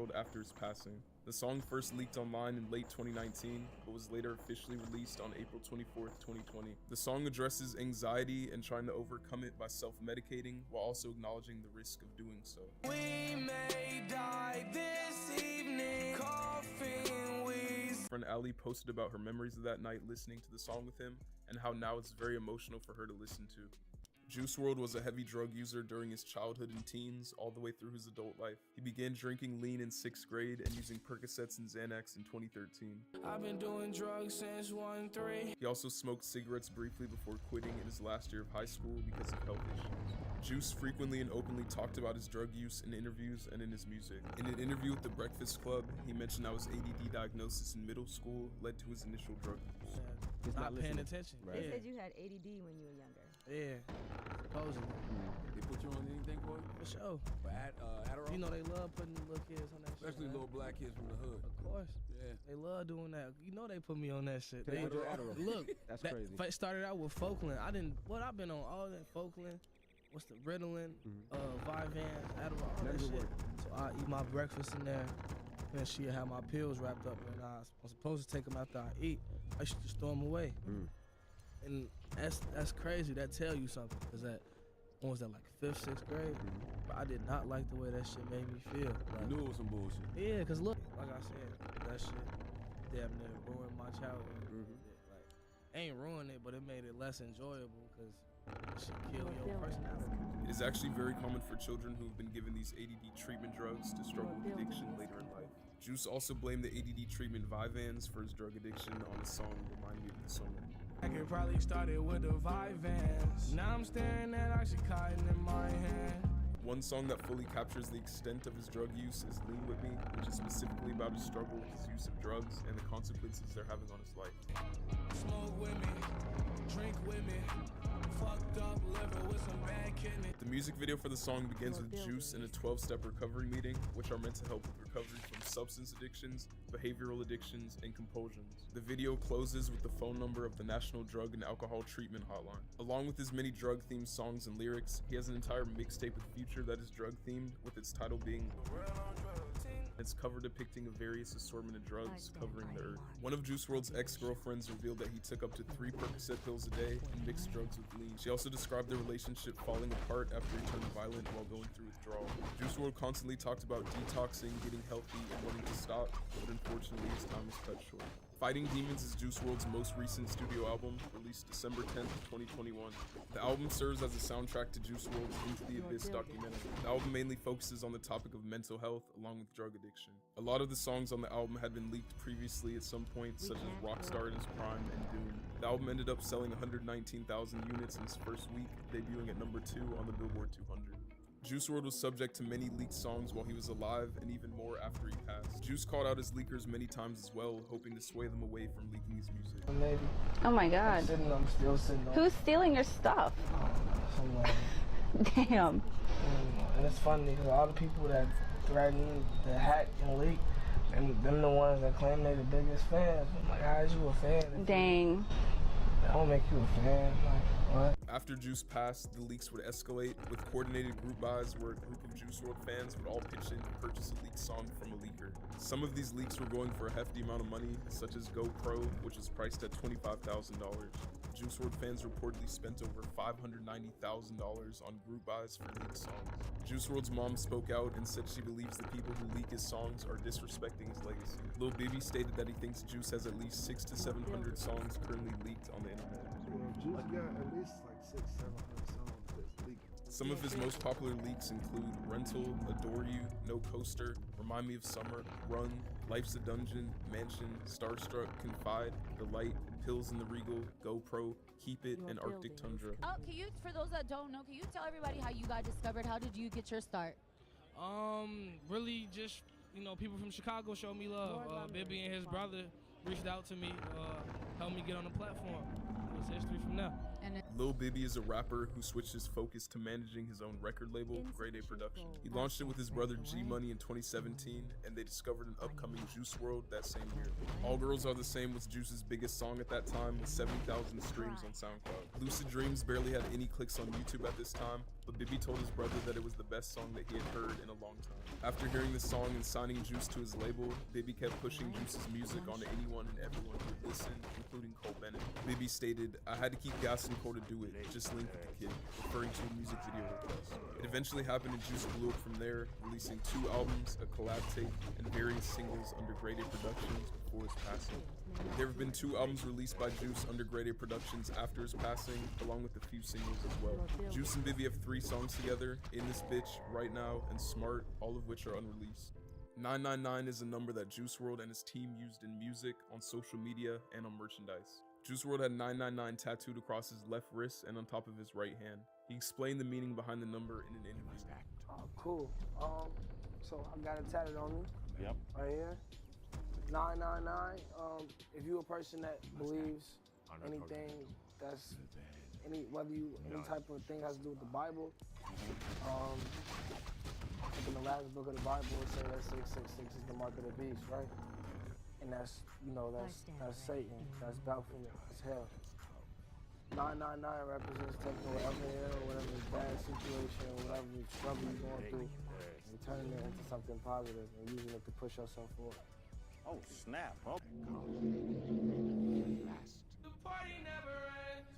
World after his passing. The song first leaked online in late 2019, but was later officially released on April 24th, 2020. The song addresses anxiety and trying to overcome it by self-medicating, while also acknowledging the risk of doing so. We may die this evening, coughing wheeze. Friend Ali posted about her memories of that night listening to the song with him, and how now it's very emotional for her to listen to. Juice WRLD was a heavy drug user during his childhood and teens, all the way through his adult life. He began drinking lean in 6th grade and using Percocets and Xanax in 2013. I've been doing drugs since 1-3. He also smoked cigarettes briefly before quitting in his last year of high school because of health issues. Juice frequently and openly talked about his drug use in interviews and in his music. In an interview with The Breakfast Club, he mentioned how his ADD diagnosis in middle school led to his initial drug use. He's not paying attention. Right. They said you had ADD when you were younger. Yeah, supposedly. They put you on anything for it? For sure. For Adderall? You know they love putting little kids on that shit. Especially little black kids from the hood. Of course. Yeah. They love doing that. You know they put me on that shit. They Adderall. Look, That's that crazy. fight started out with Folkland. I've been on all that Folkland. What's the Ritalin, Vyvanse, Adderall, all that shit. So I eat my breakfast in there. Then she'll have my pills wrapped up, and I'm supposed to take them after I eat. I should just throw them away. And that's crazy. That tell you something, cause that when was that, like 5th, 6th grade? But I did not like the way that shit made me feel. Like, I knew it was some bullshit. Yeah, cause look, like I said, that shit damn near ruined my childhood. Like, ain't ruined it, but it made it less enjoyable, cause it should kill your personality. It is actually very common for children who have been given these ADD treatment drugs to struggle with addiction later in life. Juice also blamed the ADD treatment Vyvanse for his drug addiction on his song Remind Me of the Summer. I could probably started with the Vyvanse. Now I'm staring at Oxycontin in my hand. One song that fully captures the extent of his drug use is Lean With Me, which is specifically about his struggle with his use of drugs and the consequences they're having on his life. Smoke with me, drink with me, fucked up liver with some bad kidney. The music video for the song begins with Juice in a 12-step recovery meeting, which are meant to help with recovery from substance addictions, behavioral addictions, and compulsions. The video closes with the phone number of the National Drug and Alcohol Treatment Hotline. Along with his many drug-themed songs and lyrics, he has an entire mixtape with Future that is drug-themed, with its title being its cover depicting a various assortment of drugs covering the earth. One of Juice WRLD's ex-girlfriends revealed that he took up to 3 Percocet pills a day and mixed drugs with lean. She also described their relationship falling apart after he turned violent while going through withdrawal. Juice WRLD constantly talked about detoxing, getting healthy, and wanting to stop, but unfortunately his time was cut short. Fighting Demons is Juice WRLD's most recent studio album, released December 10th, 2021. The album serves as a soundtrack to Juice WRLD's Into the Abyss documentary. The album mainly focuses on the topic of mental health along with drug addiction. A lot of the songs on the album had been leaked previously at some point, such as Rockstar in his prime and Doom. The album ended up selling 119,000 units in its first week, debuting at number 2 on the Billboard 200. Juice WRLD was subject to many leaked songs while he was alive, and even more after he passed. Juice called out his leakers many times as well, hoping to sway them away from leaking his music. Maybe. Oh my God. I'm still sitting on. Who's stealing your stuff? Damn. And it's funny because all the people that threaten to hack and leak, and them the ones that claim they the biggest fans. I'm like, how is you a fan? Dang. That don't make you a fan. Like, what? After Juice passed, the leaks would escalate, with coordinated group buys where a group of Juice WRLD fans would all pitch in to purchase a leaked song from a leaker. Some of these leaks were going for a hefty amount of money, such as Go Pro, which was priced at $25,000. Juice WRLD fans reportedly spent over $590,000 on group buys for leaked songs. Juice WRLD's mom spoke out and said she believes the people who leak his songs are disrespecting his legacy. Lil Bibby stated that he thinks Juice has at least 600 to 700 songs currently leaked on the internet. Juice got at least like 600-700 songs that's leaked. Some of his most popular leaks include Rental, Adore You, No Coaster, Remind Me of Summer, Run, Life's a Dungeon, Mansion, Starstruck, Confide, The Light, Pills in the Regal, GoPro, Keep It, and Arctic Tundra. Oh, can you, for those that don't know, can you tell everybody how you got discovered? How did you get your start? Really just, you know, people from Chicago showed me love. Bibby and his brother reached out to me, helped me get on the platform. It was history from there. And Lil Bibby is a rapper who switched his focus to managing his own record label, Grade A Productions. He launched it with his brother G Money in 2017, and they discovered an upcoming Juice WRLD that same year. All Girls Are the Same was Juice's biggest song at that time, with 70,000 streams on SoundCloud. Lucid Dreams barely had any clicks on YouTube at this time, but Bibby told his brother that it was the best song that he had heard in a long time. After hearing the song and signing Juice to his label, Bibby kept pushing Juice's music onto anyone and everyone who would listen, including Cole Bennett. Bibby stated, "I had to keep gassing Cole to do it, just link with the kid," referring to a music video request. It eventually happened and Juice blew up from there, releasing 2 albums, a collab tape, and various singles under Grade A Productions before his passing. There have been 2 albums released by Juice under Grade A Productions after his passing, along with a few singles as well. Juice and Bibby have 3 songs together, In This Bitch, Right Now, and Smart, all of which are unreleased. 999 is a number that Juice WRLD and his team used in music, on social media, and on merchandise. Juice WRLD had 999 tattooed across his left wrist and on top of his right hand. He explained the meaning behind the number in an interview. Oh, cool. So I got it tatted on me. Yep. Right here. 999. If you're a person that believes anything that's any type of thing has to do with the Bible, like in the last book of the Bible, it says that 666 is the mark of the beast, right? And that's Satan. That's Baphomet. It's hell. 999 represents taking whatever hell, whatever bad situation, whatever struggle you're going through, and turning it into something positive and using it to push yourself forward. Oh, snap. Oh. The party never ends.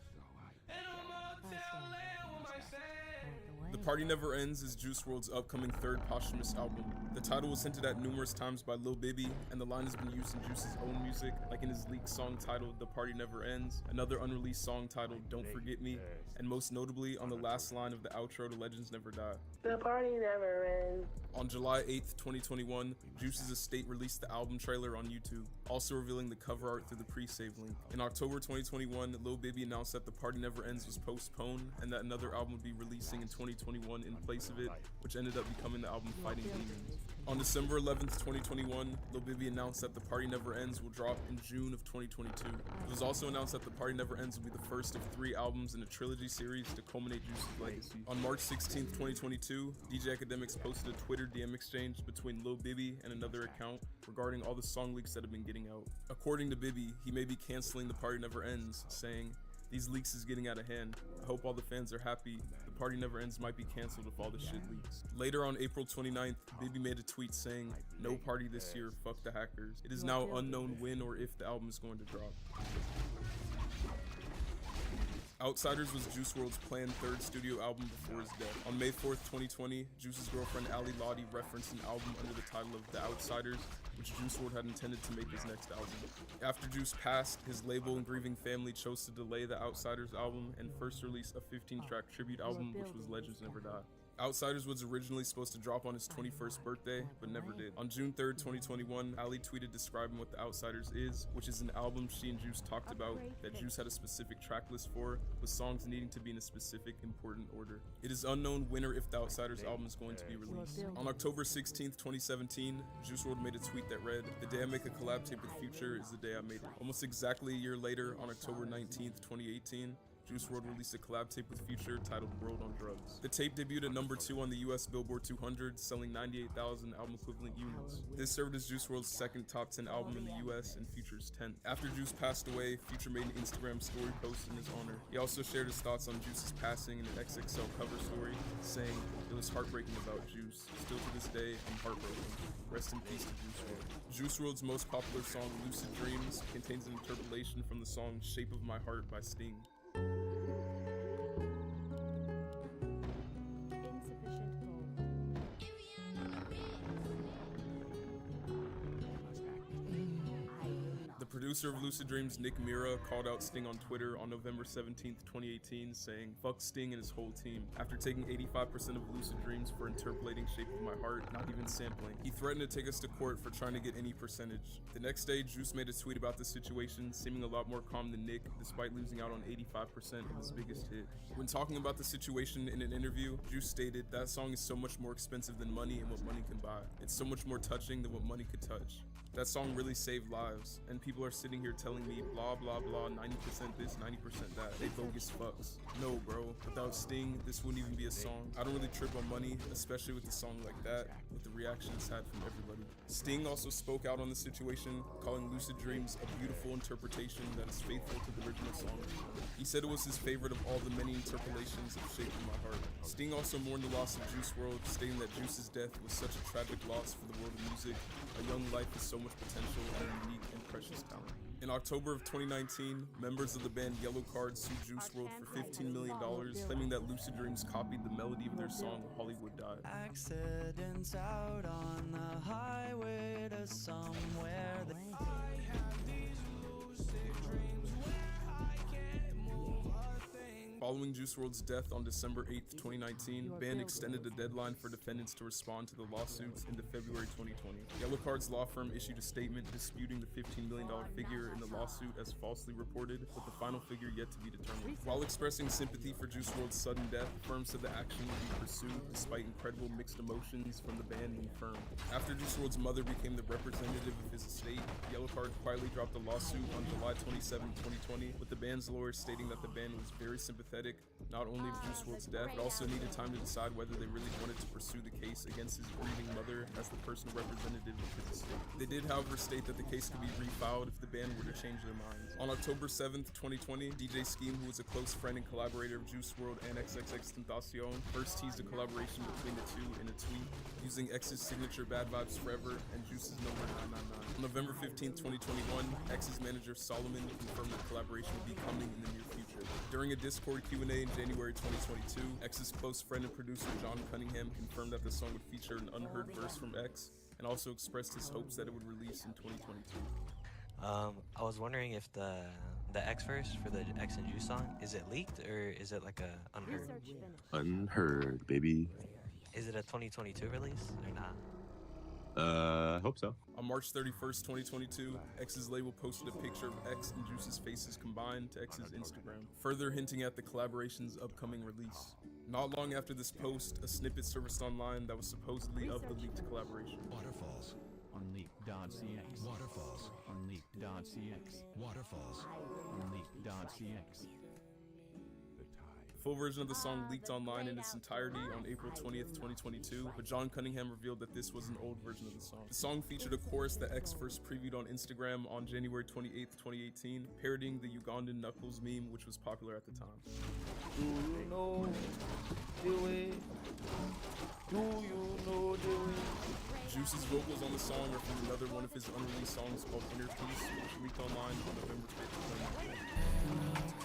In a motel land with my sand. The Party Never Ends is Juice WRLD's upcoming 3rd posthumous album. The title was hinted at numerous times by Lil Bibby, and the line has been used in Juice's own music, like in his leaked song titled The Party Never Ends, another unreleased song titled Don't Forget Me, and most notably on the last line of the outro to Legends Never Die. The party never ends. On July 8th, 2021, Juice's estate released the album trailer on YouTube, also revealing the cover art through the pre-save link. In October 2021, Lil Bibby announced that The Party Never Ends was postponed, and that another album would be releasing in 2021 in place of it, which ended up becoming the album Fighting Demons. On December 11th, 2021, Lil Bibby announced that The Party Never Ends will drop in June of 2022. It was also announced that The Party Never Ends will be the first of 3 albums in a trilogy series to culminate Juice's legacy. On March 16th, 2022, DJ Academics posted a Twitter DM exchange between Lil Bibby and another account regarding all the song leaks that have been getting out. According to Bibby, he may be canceling The Party Never Ends, saying, "These leaks is getting out of hand. I hope all the fans are happy. The Party Never Ends might be canceled if all the shit leaks." Later on April 29th, Bibby made a tweet saying, "No party this year, fuck the hackers." It is now unknown when or if the album is going to drop. Outsiders was Juice WRLD's planned 3rd studio album before his death. On May 4th, 2020, Juice's girlfriend Ali Lottie referenced an album under the title of The Outsiders, which Juice WRLD had intended to make his next album. After Juice passed, his label and grieving family chose to delay the Outsiders album and first release a 15-track tribute album, which was Legends Never Die. Outsiders was originally supposed to drop on his 21st birthday, but never did. On June 3rd, 2021, Ali tweeted describing what The Outsiders is, which is an album she and Juice talked about that Juice had a specific track list for, with songs needing to be in a specific important order. It is unknown when or if The Outsiders album is going to be released. On October 16th, 2017, Juice WRLD made a tweet that read, "The day I make a collab tape with Future is the day I made it." Almost exactly a year later, on October 19th, 2018, Juice WRLD released a collab tape with Future titled World on Drugs. The tape debuted at number 2 on the US Billboard 200, selling 98,000 album equivalent units. This served as Juice WRLD's 2nd top 10 album in the US and Future's 10th. After Juice passed away, Future made an Instagram story post in his honor. He also shared his thoughts on Juice's passing in an XXL cover story, saying, "It was heartbreaking about Juice. Still to this day, I'm heartbroken. Rest in peace to Juice WRLD." Juice WRLD's most popular song, Lucid Dreams, contains an interpolation from the song Shape of My Heart by Sting. The producer of Lucid Dreams, Nick Mira, called out Sting on Twitter on November 17th, 2018, saying, "Fuck Sting and his whole team," after taking 85% of Lucid Dreams for interpolating Shape of My Heart, not even sampling. He threatened to take us to court for trying to get any percentage. The next day, Juice made a tweet about the situation, seeming a lot more calm than Nick, despite losing out on 85% of his biggest hit. When talking about the situation in an interview, Juice stated, "That song is so much more expensive than money and what money can buy. It's so much more touching than what money could touch. That song really saved lives, and people are sitting here telling me blah blah blah, 90% this, 90% that. They bogus fucks. No, bro. Without Sting, this wouldn't even be a song. I don't really trip on money, especially with a song like that, with the reaction it's had from everybody. Sting also spoke out on the situation, calling Lucid Dreams a beautiful interpretation that is faithful to the original song. He said it was his favorite of all the many interpolations of Shape in My Heart. Sting also mourned the loss of Juice WRLD, stating that Juice's death was such a tragic loss for the world of music. A young life with so much potential and a unique and precious talent. In October of 2019, members of the band Yellow Card sued Juice WRLD for $15 million, claiming that Lucid Dreams copied the melody of their song Hollywood Died. Accidents out on the highway to somewhere that Following Juice WRLD's death on December 8th, 2019, the band extended the deadline for defendants to respond to the lawsuits into February 2020. Yellow Card's law firm issued a statement disputing the $15 million figure in the lawsuit as falsely reported, with the final figure yet to be determined. While expressing sympathy for Juice WRLD's sudden death, the firm said the action would be pursued despite incredible mixed emotions from the band and firm. After Juice WRLD's mother became the representative of his estate, Yellow Card quietly dropped a lawsuit on July 27, 2020, with the band's lawyers stating that the band was very sympathetic not only of Juice WRLD's death, but also needed time to decide whether they really wanted to pursue the case against his grieving mother as the personal representative of his estate. They did, however, state that the case could be refiled if the band were to change their minds. On October 7th, 2020, DJ Scheme, who was a close friend and collaborator of Juice WRLD and XXXTentacion, first teased a collaboration between the two in a tweet, using X's signature Bad Vibes Forever and Juice's number 999. On November 15th, 2021, X's manager Solomon confirmed that collaboration would be coming in the near future. During a Discord Q&A in January 2022, X's close friend and producer John Cunningham confirmed that the song would feature an unheard verse from X, and also expressed his hopes that it would release in 2022. I was wondering if the X verse for the X and Juice song, is it leaked or is it like a unheard? Unheard, baby. Is it a 2022 release or not? I hope so. On March 31st, 2022, X's label posted a picture of X and Juice's faces combined to X's Instagram, further hinting at the collaboration's upcoming release. Not long after this post, a snippet surfaced online that was supposedly of the leaked collaboration. Waterfalls on leak.cx. Waterfalls on leak.cx. Waterfalls on leak.cx. The full version of the song leaked online in its entirety on April 20th, 2022, but John Cunningham revealed that this was an old version of the song. The song featured a chorus that X first previewed on Instagram on January 28th, 2018, parodying the Ugandan Knuckles meme, which was popular at the time. Do you know the way? Do you know the way? Juice's vocals on the song are from another one of his unreleased songs called Inner Peace, which leaked online on November 5th, 2020.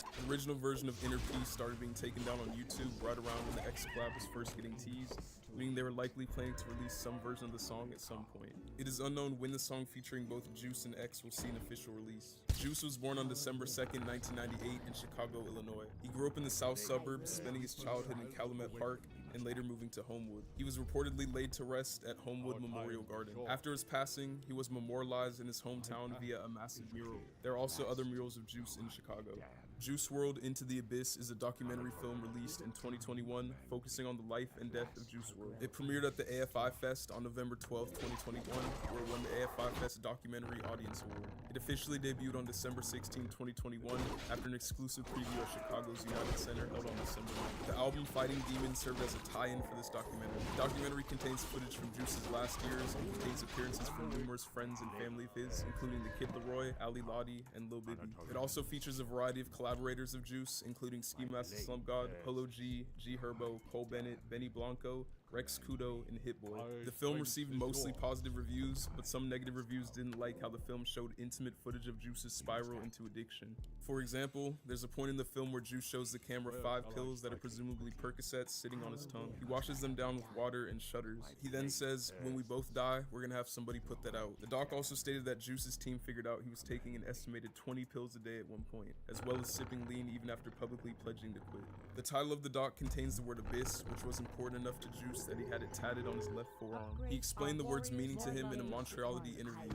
The original version of Inner Peace started being taken down on YouTube right around when the X collab was first getting teased, meaning they were likely planning to release some version of the song at some point. It is unknown when the song featuring both Juice and X will see an official release. Juice was born on December 2nd, 1998 in Chicago, Illinois. He grew up in the south suburbs, spending his childhood in Calumet Park, and later moving to Homewood. He was reportedly laid to rest at Homewood Memorial Garden. After his passing, he was memorialized in his hometown via a massive mural. There are also other murals of Juice in Chicago. Juice WRLD Into the Abyss is a documentary film released in 2021 focusing on the life and death of Juice WRLD. It premiered at the AFI Fest on November 12, 2021, where it won the AFI Fest Documentary Audience Award. It officially debuted on December 16, 2021 after an exclusive preview at Chicago's United Center held on December 9. The album Fighting Demons served as a tie-in for this documentary. The documentary contains footage from Juice's last years and contains appearances from numerous friends and family of his, including the Kid Laroi, Ali Lottie, and Lil Bibby. It also features a variety of collaborators of Juice, including Ski Master Slump God, Polo G, G Herbo, Cole Bennett, Benny Blanco, Rex Kudo, and Hit Boy. The film received mostly positive reviews, but some negative reviews didn't like how the film showed intimate footage of Juice's spiral into addiction. For example, there's a point in the film where Juice shows the camera 5 pills that are presumably Percocets sitting on his tongue. He washes them down with water and shudders. He then says, "When we both die, we're gonna have somebody put that out." The doc also stated that Juice's team figured out he was taking an estimated 20 pills a day at one point, as well as sipping lean even after publicly pledging to quit. The title of the doc contains the word abyss, which was important enough to Juice that he had it tatted on his left forearm. He explained the word's meaning to him in a Montreality interview.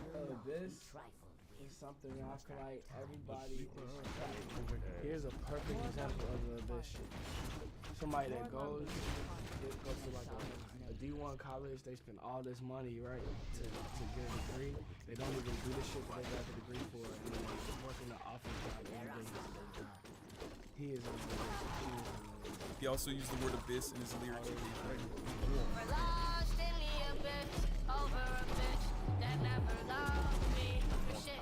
This is something I feel like everybody is. Here's a perfect example of the abyss shit. Somebody that goes to like a D1 college, they spend all this money, right, to get a degree. They don't even do the shit that they got the degree for, and then they work in the office job every day to their job. He is unbelievable. He also used the word abyss in his lyrics occasionally. We're lost in the abyss, over a bitch that never loved me. Shit.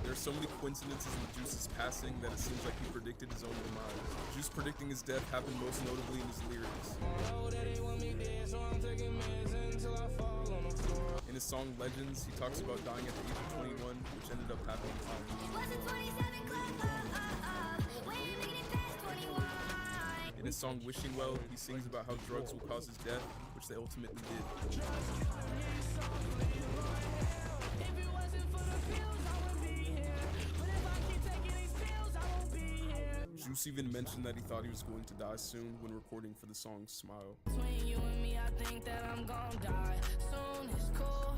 There are so many coincidences with Juice's passing that it seems like he predicted his own demise. Juice predicting his death happened most notably in his lyrics. In his song Legends, he talks about dying at the age of 21, which ended up happening to him. In his song Wishing Well, he sings about how drugs will cause his death, which they ultimately did. Juice even mentioned that he thought he was going to die soon when recording for the song Smile. Between you and me, I think that I'm gonna die soon. It's cool.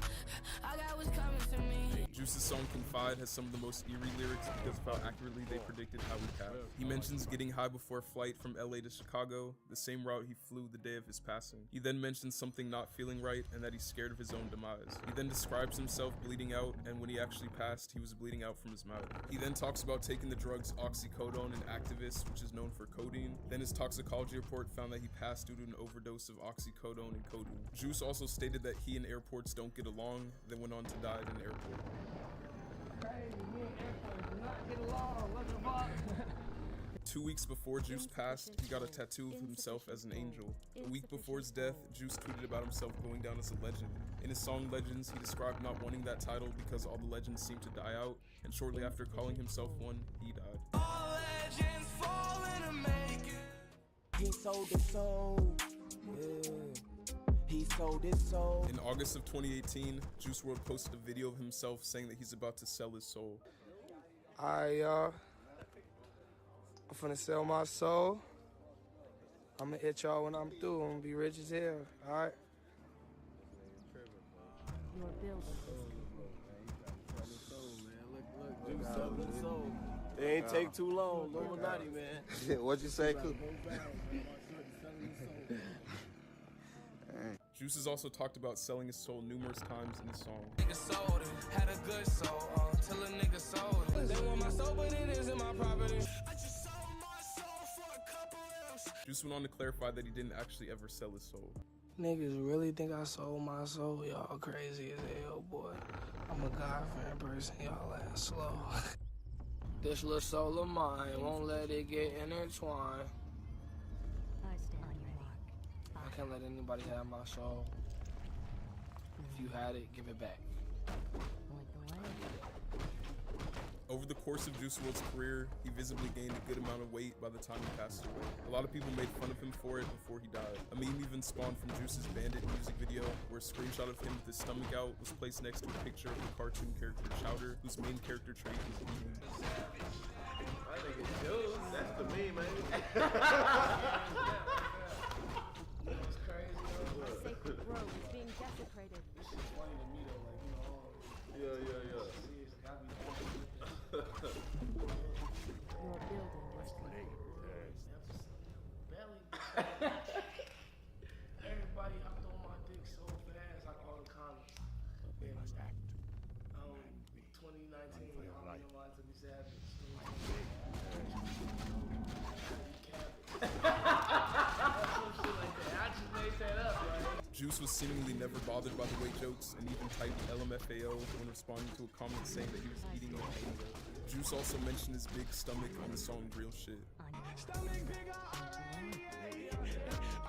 I got what's coming to me. Juice's song Confide has some of the most eerie lyrics because of how accurately they predicted how he passed. He mentions getting high before a flight from LA to Chicago, the same route he flew the day of his passing. He then mentions something not feeling right and that he's scared of his own demise. He then describes himself bleeding out, and when he actually passed, he was bleeding out from his mouth. He then talks about taking the drugs oxycodone and Actavis, which is known for codeine. Then his toxicology report found that he passed due to an overdose of oxycodone and codeine. Juice also stated that he and airports don't get along, then went on to die at an airport. Crazy, me and airports do not get along. What the fuck? 2 weeks before Juice passed, he got a tattoo of himself as an angel. A week before his death, Juice tweeted about himself going down as a legend. In his song Legends, he described not wanting that title because all the legends seemed to die out, and shortly after calling himself one, he died. All legends falling to make it. He sold his soul. Yeah. He sold his soul. In August of 2018, Juice WRLD posted a video of himself saying that he's about to sell his soul. Alright, y'all. I'm finna sell my soul. I'm gonna hit y'all when I'm through. I'm gonna be rich as hell. Alright? Your building. It ain't take too long. Illuminati, man. What'd you say, Coop? Juice has also talked about selling his soul numerous times in his song. Nigga sold it, had a good soul, till a nigga sold it. They want my soul, but it isn't my property. I just sold my soul for a couple M's. Juice went on to clarify that he didn't actually ever sell his soul. Niggas really think I sold my soul. Y'all crazy as hell, boy. I'm a God-fearing person. Y'all ass slow. This little soul of mine won't let it get intertwined. I can't let anybody have my soul. If you had it, give it back. Over the course of Juice WRLD's career, he visibly gained a good amount of weight by the time he passed away. A lot of people made fun of him for it before he died. A meme even spawned from Juice's Bandit music video, where a screenshot of him with his stomach out was placed next to a picture of the cartoon character Chowder, whose main character trait is eating. I think it's Juice. That's the meme, man. It's crazy, though. A sacred grove is being desecrated. This is funny to me, though. Like, you know, Yeah. Your building is complete. Everybody hopped on my dick so fast, I called the comments. 2019, I don't know why to be savage. Juice was seemingly never bothered by the weight jokes and even typed LMFAO when responding to a comment saying that he was eating a potato. Juice also mentioned his big stomach on the song Real Shit. Stomach bigger,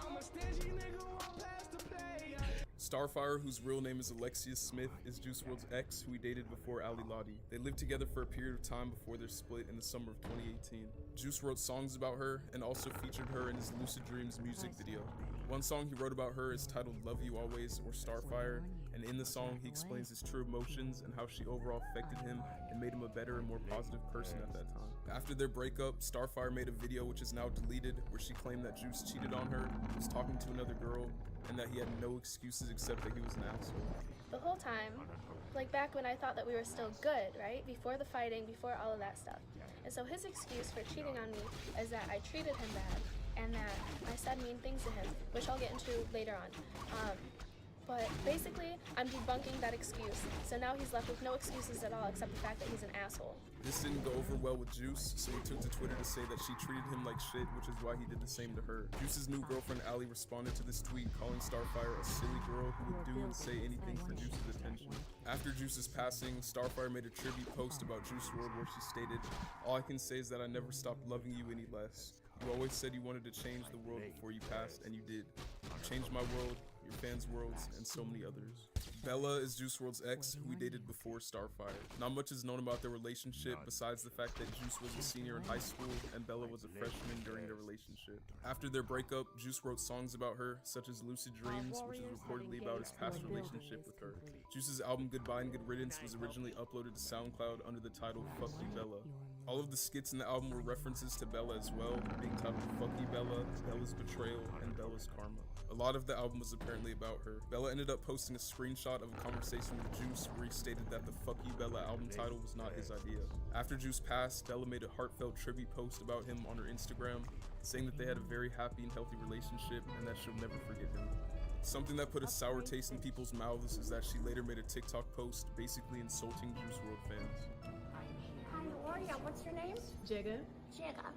I'm a stingy nigga, won't pass the play. Starfire, whose real name is Alexius Smith, is Juice WRLD's ex, who he dated before Ali Lottie. They lived together for a period of time before their split in the summer of 2018. Juice wrote songs about her and also featured her in his Lucid Dreams music video. One song he wrote about her is titled Love You Always or Starfire, and in the song he explains his true emotions and how she overall affected him and made him a better and more positive person at that time. After their breakup, Starfire made a video which is now deleted where she claimed that Juice cheated on her, was talking to another girl, and that he had no excuses except that he was an asshole. The whole time, like back when I thought that we were still good, right? Before the fighting, before all of that stuff. And so his excuse for cheating on me is that I treated him bad and that I said mean things to him, which I'll get into later on. But basically, I'm debunking that excuse. So now he's left with no excuses at all except the fact that he's an asshole. This didn't go over well with Juice, so he took to Twitter to say that she treated him like shit, which is why he did the same to her. Juice's new girlfriend Allie responded to this tweet, calling Starfire a silly girl who would do and say anything for Juice's attention. After Juice's passing, Starfire made a tribute post about Juice WRLD where she stated, "All I can say is that I never stopped loving you any less. You always said you wanted to change the world before you passed, and you did. You changed my world, your fans' worlds, and so many others." Bella is Juice WRLD's ex, who he dated before Starfire. Not much is known about their relationship besides the fact that Juice was a senior in high school and Bella was a freshman during their relationship. After their breakup, Juice wrote songs about her, such as Lucid Dreams, which is reportedly about his past relationship with her. Juice's album Goodbye and Good Riddance was originally uploaded to SoundCloud under the title Fuck You Bella. All of the skits in the album were references to Bella as well, being titled Fuck You Bella, Bella's Betrayal, and Bella's Karma. A lot of the album was apparently about her. Bella ended up posting a screenshot of a conversation with Juice where he stated that the Fuck You Bella album title was not his idea. After Juice passed, Bella made a heartfelt tribute post about him on her Instagram, saying that they had a very happy and healthy relationship and that she'll never forget him. Something that put a sour taste in people's mouths is that she later made a TikTok post basically insulting Juice WRLD fans. Hi, how are you? What's your name? Jigga. Jigga.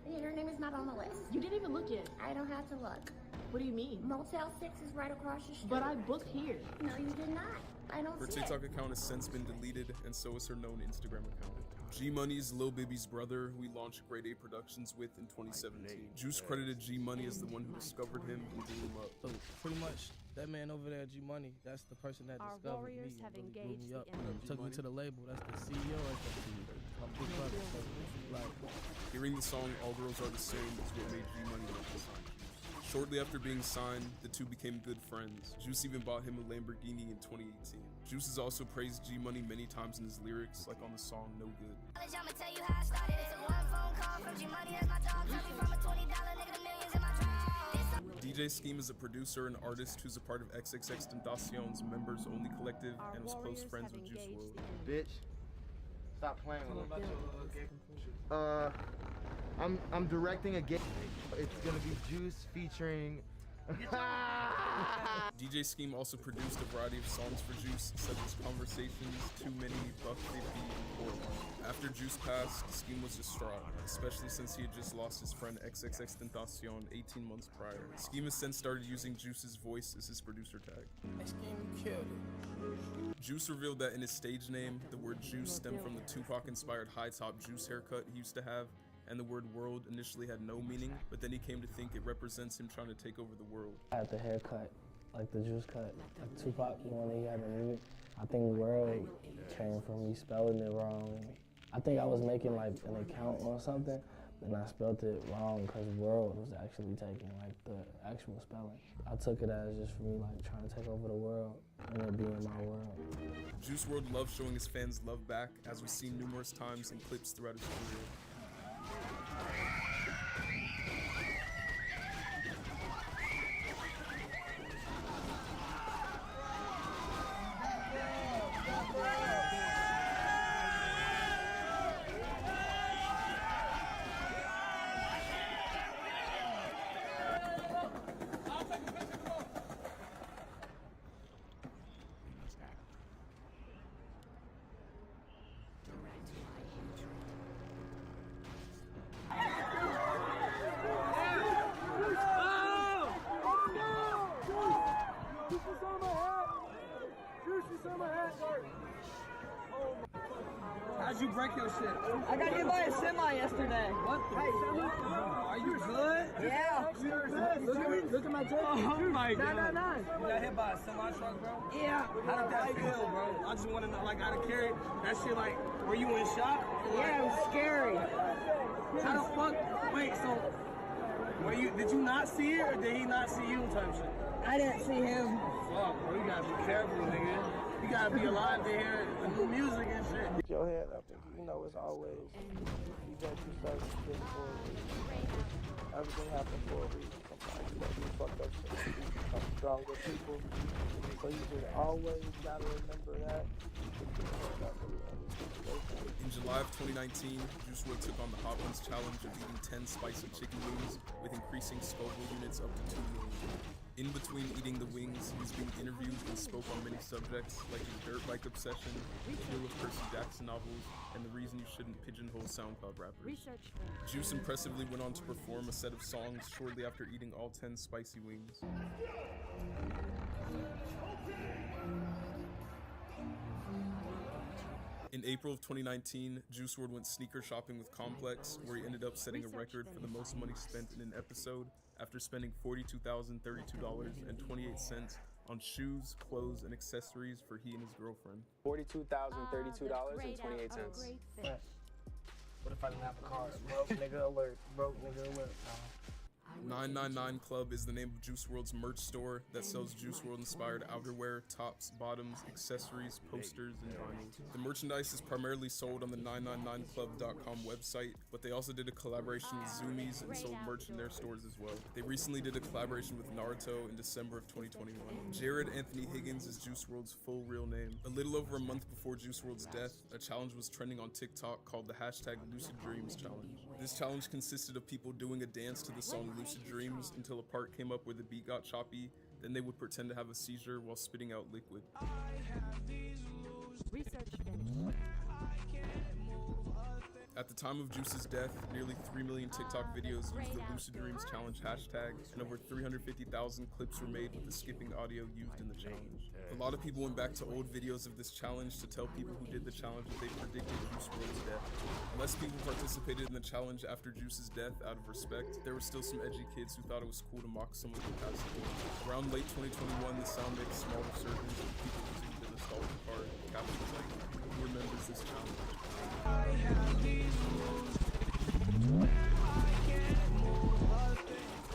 Yeah, your name is not on the list. You didn't even look yet. I don't have to look. What do you mean? Motel 6 is right across the street. But I booked here. No, you did not. I don't Her see TikTok it. account has since been deleted, and so has her known Instagram account. G Money's Lil Baby's brother, who he launched Grade A Productions with in 2017. Juice credited G Money as the one who discovered him and blew him up. So pretty much, that man over there, G Money, that's the person that Our discovered warriors me have and really engaged blew me up. the enemy. Took me to the label. That's the CEO. My big brother. So, like, Hearing the song All Girls Are the Same is what made G Money want to sign Juice. Shortly after being signed, the two became good friends. Juice even bought him a Lamborghini in 2018. Juice has also praised G Money many times in his lyrics, like on the song No Good. I'ma tell you how I started. It's a one phone call from G-Money as my dog. Tell me from a $20 nigga to millions in my trunk. DJ Scheme is a producer and artist who's a part of XXXTentacion's Members Only Collective and was close friends with Juice WRLD. Bitch, stop playing with me. I'm directing a game. It's gonna be Juice featuring. DJ Scheme also produced a variety of songs for Juice, such as Conversations, Too Many, Buck 50, and Poor One. After Juice passed, Scheme was distraught, especially since he had just lost his friend XXXTentacion 18 months prior. Scheme has since started using Juice's voice as his producer tag. Juice revealed that in his stage name, the word Juice stemmed from the Tupac-inspired high-top Juice haircut he used to have, and the word world initially had no meaning, but then he came to think it represents him trying to take over the world. I had the haircut, like the Juice cut, like Tupac, the one that he had in the movie. I think world came from me spelling it wrong. I think I was making like an account or something, and I spelled it wrong because world was actually taking like the actual spelling. I took it as just for me like trying to take over the world and it being my world. Juice WRLD loves showing his fans love back, as we've seen numerous times in clips throughout his career. How'd you break your shit? I got hit by a semi yesterday. What the fuck? Are you good? Yeah. Look at my jacket. Oh my god. No. You got hit by a semi truck, bro? Yeah. How did that feel, bro? I just want to know, like, out of carry, that shit, like, were you in shock? Yeah, it was scary. How the fuck? Wait, so, did you not see it, or did he not see you type shit? I didn't see him. Fuck, bro, you gotta be careful, nigga. You gotta be alive to hear the new music and shit. Your head up, you know, it's always, you got you start to think for a reason. Everything happens for a reason. Sometimes you do fucked up shit, you become stronger people. So you just always gotta remember that. In July of 2019, Juice WRLD took on the Hot Ones challenge of eating 10 spicy chicken wings with increasing Scoville units up to 2 million. In between eating the wings, he was being interviewed and spoke on many subjects like his dirt bike obsession, the appeal of Percy Jackson novels, and the reason you shouldn't pigeonhole SoundCloud rappers. Juice impressively went on to perform a set of songs shortly after eating all 10 spicy wings. In April of 2019, Juice WRLD went sneaker shopping with Complex, where he ended up setting a record for the most money spent in an episode after spending $42,032.28 on shoes, clothes, and accessories for he and his girlfriend. $42,032.28. What if I didn't have a car? Broke nigga alert. Broke nigga alert. 999 Club is the name of Juice WRLD's merch store that sells Juice WRLD inspired outerwear, tops, bottoms, accessories, posters, and vinyls. The merchandise is primarily sold on the 999club.com website, but they also did a collaboration with Zoomies and sold merch in their stores as well. They recently did a collaboration with Naruto in December of 2021. Jared Anthony Higgins is Juice WRLD's full real name. A little over a month before Juice WRLD's death, a challenge was trending on TikTok called the #LucidDreams challenge. This challenge consisted of people doing a dance to the song Lucid Dreams until a part came up where the beat got choppy, then they would pretend to have a seizure while spitting out liquid. Research finished. At the time of Juice's death, nearly 3 million TikTok videos used the Lucid Dreams challenge hashtag, and over 350,000 clips were made with the skipping audio used in the challenge. A lot of people went back to old videos of this challenge to tell people who did the challenge that they predicted Juice WRLD's death. Less people participated in the challenge after Juice's death out of respect. There were still some edgy kids who thought it was cool to mock someone who passed away. Around late 2021, the sound made a small resurgence with people using the nostalgia card, captions like, "Who remembers this challenge?"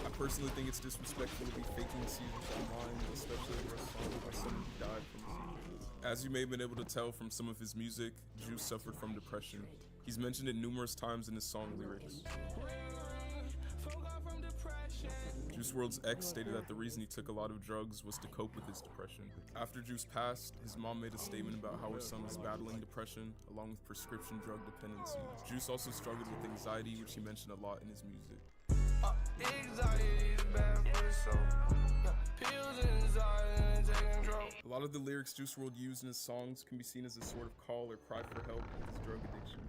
I personally think it's disrespectful to be faking seizures online, especially over a song by someone who died from seizures. As you may have been able to tell from some of his music, Juice suffered from depression. He's mentioned it numerous times in his song lyrics. Juice WRLD's ex stated that the reason he took a lot of drugs was to cope with his depression. After Juice passed, his mom made a statement about how her son was battling depression along with prescription drug dependency. Juice also struggled with anxiety, which he mentioned a lot in his music. A lot of the lyrics Juice WRLD used in his songs can be seen as a sort of call or cry for help with his drug addiction.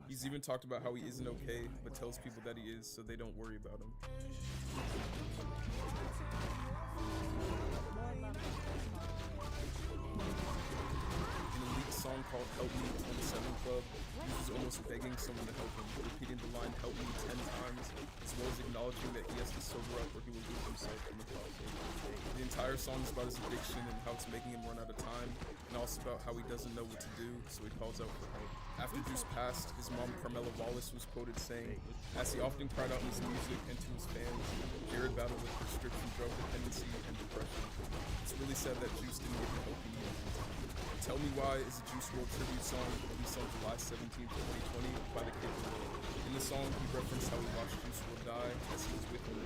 He's even talked about how he isn't okay, but tells people that he is so they don't worry about him. In a leaked song called Help Me 27 Club, Juice is almost begging someone to help him, repeating the line "Help me" 10 times, as well as acknowledging that he has to sober up or he will lose himself in the process. The entire song is about his addiction and how it's making him run out of time, and also about how he doesn't know what to do, so he calls out for help. After Juice passed, his mom Carmela Wallace was quoted saying, "As he often cried out in his music and to his fans, Jared battled with prescription drug dependency and depression. It's really sad that Juice didn't get the help he needed." Tell Me Why is a Juice WRLD tribute song released on July 17, 2020 by the Kid Laroi. In the song, he referenced how he watched Juice WRLD die as he was with him.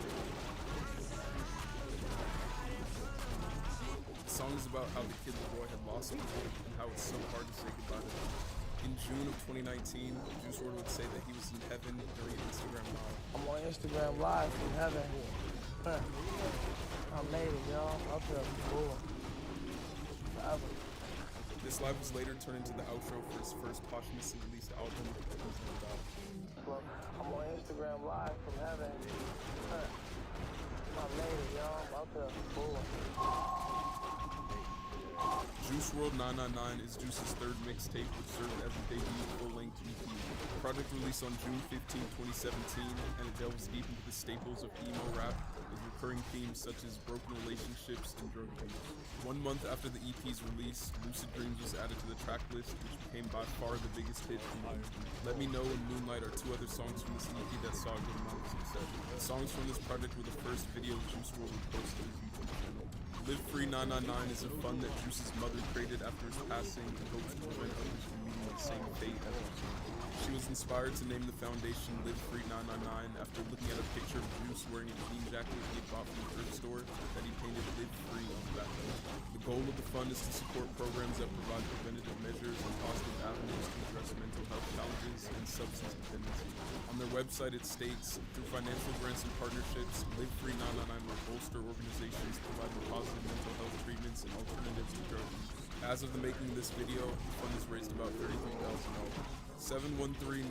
The song is about how the Kid Laroi had lost people and how it's so hard to say goodbye to them. In June of 2019, Juice WRLD would say that he was in heaven during an Instagram Live. I'm on Instagram Live from heaven. I made it, y'all. Up there, cool. Forever. This live was later turned into the outro for his first posthumously released album, I'm on Instagram Live from heaven. I made it, y'all. Up there, cool. Juice WRLD 999 is Juice's third mixtape, which served as a debut full-length EP. The project released on June 15, 2017, and it delves deep into the staples of emo rap, with recurring themes such as broken relationships and drug abuse. 1 month after the EP's release, Lucid Dreams was added to the track list, which became by far the biggest hit from the EP. Let Me Know and Moonlight are 2 other songs from this EP that saw a good amount of success. The songs from this project were the first video Juice WRLD would post to his YouTube channel. Live Free 999 is a fund that Juice's mother created after his passing in hopes to prevent others from meeting the same fate as himself. She was inspired to name the foundation Live Free 999 after looking at a picture of Juice wearing a jean jacket he had bought from the thrift store that he painted Live Free on the back of. The goal of the fund is to support programs that provide preventative measures and positive avenues to address mental health challenges and substance dependency. On their website it states, through financial grants and partnerships, Live Free 999 will bolster organizations providing positive mental health treatments and alternatives to drug use. As of the making of this video, the fund has raised about $33,000. 713-999-6031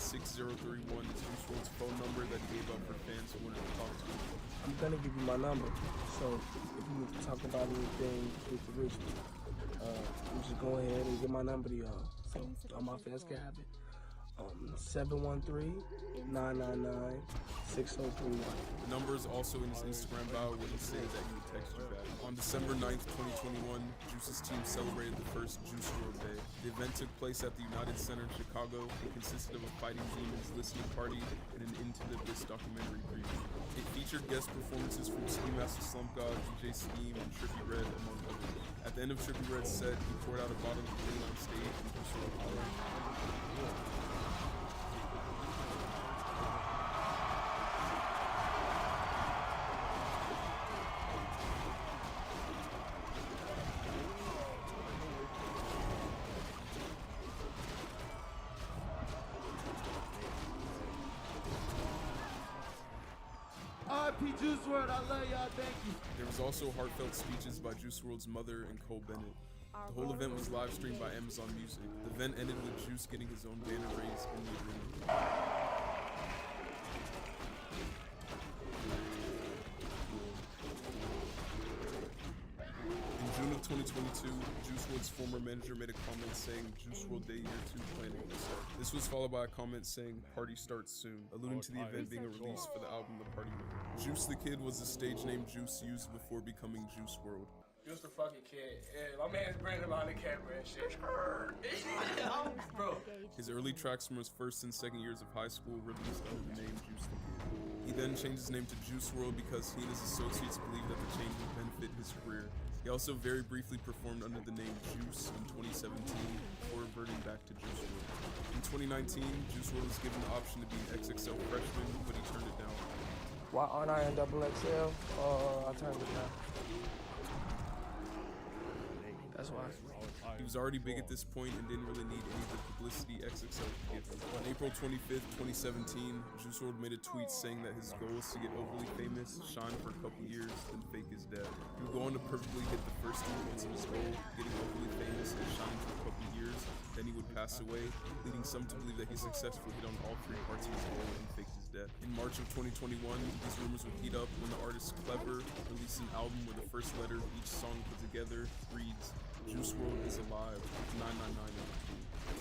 is Juice WRLD's phone number that he gave up for fans who wanted to talk to him. I'm gonna give you my number, so if you need to talk about anything, you can reach me. You just go ahead and get my number to y'all, so all my fans can have it. 713-999-6031. The number is also in his Instagram bio where he says that he would text you back. On December 9th, 2021, Juice's team celebrated the first Juice WRLD Day. The event took place at the United Center in Chicago and consisted of a Fighting Demons listening party and an Into the Abyss documentary preview. It featured guest performances from Ski Master Slump God, DJ Scheme, and Trippie Redd, among others. At the end of Trippie Redd's set, he poured out a bottle of lean on stage and Juice WRLD followed. RP Juice WRLD, I love y'all, thank you. There was also heartfelt speeches by Juice WRLD's mother and Cole Bennett. The whole event was live streamed by Amazon Music. The event ended with Juice getting his own banner raised in the arena. In June of 2022, Juice WRLD's former manager made a comment saying Juice WRLD Day Year 2 planning will start. This was followed by a comment saying party starts soon, alluding to the event being a release for the album The Party Maker. Juice the Kid was the stage name Juice used before becoming Juice WRLD. Just a fucking kid. Yeah, my man's Brandon behind the camera and shit. Bro. His early tracks from his first and second years of high school released under the name Juice the Kid. He then changed his name to Juice WRLD because he and his associates believed that the change would benefit his career. He also very briefly performed under the name Juice in 2017 before reverting back to Juice WRLD. In 2019, Juice WRLD was given the option to be an XXL freshman, but he turned it down. Why aren't I in XXL? I turned it down. That's why. He was already big at this point and didn't really need any of the publicity XXL could give him. On April 25th, 2017, Juice WRLD made a tweet saying that his goal is to get overly famous, shine for a couple years, then fake his death. He would go on to perfectly hit the first 2 points of his goal, getting overly famous and shining for a couple years, then he would pass away, leading some to believe that he successfully hit on all 3 parts of his goal and faked his death. In March of 2021, these rumors would heat up when the artist Clever released an album where the first letter of each song put together reads, Juice WRLD is alive, 999.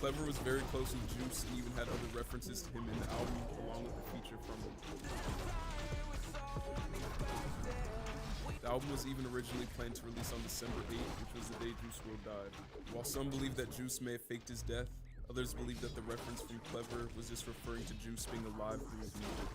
Clever was very close with Juice and even had other references to him in the album along with a feature from him. The album was even originally planned to release on December 8th, which was the day Juice WRLD died. While some believe that Juice may have faked his death, others believe that the reference from Clever was just referring to Juice being alive through his music.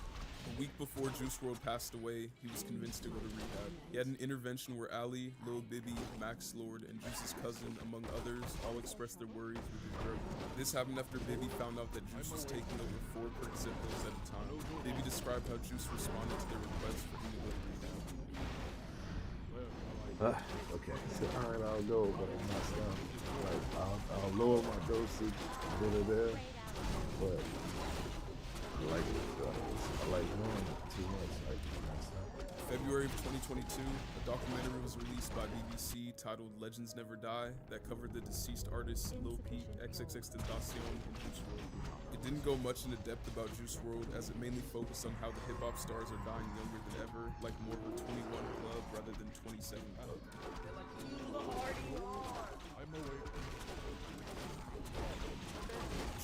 A week before Juice WRLD passed away, he was convinced to go to rehab. He had an intervention where Ali, Lil Bibby, Max Lord, and Juice's cousin, among others, all expressed their worries with his drug use. This happened after Bibby found out that Juice was taking over 4 Percocet pills at a time. Bibby described how Juice responded to their request for him to go to rehab. Okay, so I'll go, but I'm not stopping. Like, I'll lower my dosage a little there, but I like doing it too much. Like, February of 2022, a documentary was released by BBC titled Legends Never Die that covered the deceased artists Lil Peep, XXXTentacion, and Juice WRLD. It didn't go much into depth about Juice WRLD as it mainly focused on how the hip-hop stars are dying younger than ever, like more of a 21 club rather than 27 club. I'm awake.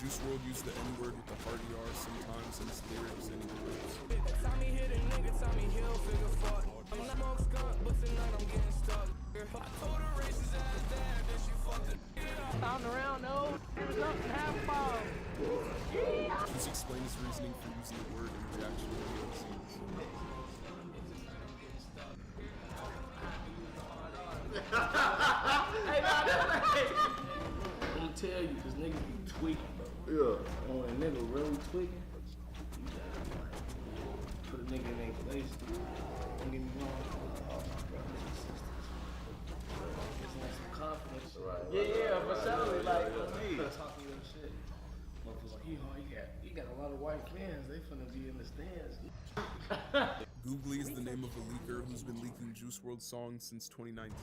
Juice WRLD used the N-word with the hard ER sometimes in his lyrics and in words. Tommy hit a nigga, Tommy Hill figure fuck. I'm not smoke skunk, but tonight I'm getting stuck. I told her racist ass dad that she fucked it. Pounding around, no. Here's up and half bomb. Juice explained his reasoning for using the word in reaction to the OCs. Hey, man, I'm tell you, cause niggas be tweaking, bro. Yeah. And when a nigga really tweaking, you gotta like put a nigga in their place. Don't get me wrong, all my brothers and sisters. It's like some confidence. Right. Yeah, for sure. Like me. Talking your shit. Motherfuckers like, he got a lot of white fans. They finna be in the stands. Googly is the name of a leaker who's been leaking Juice WRLD songs since 2019.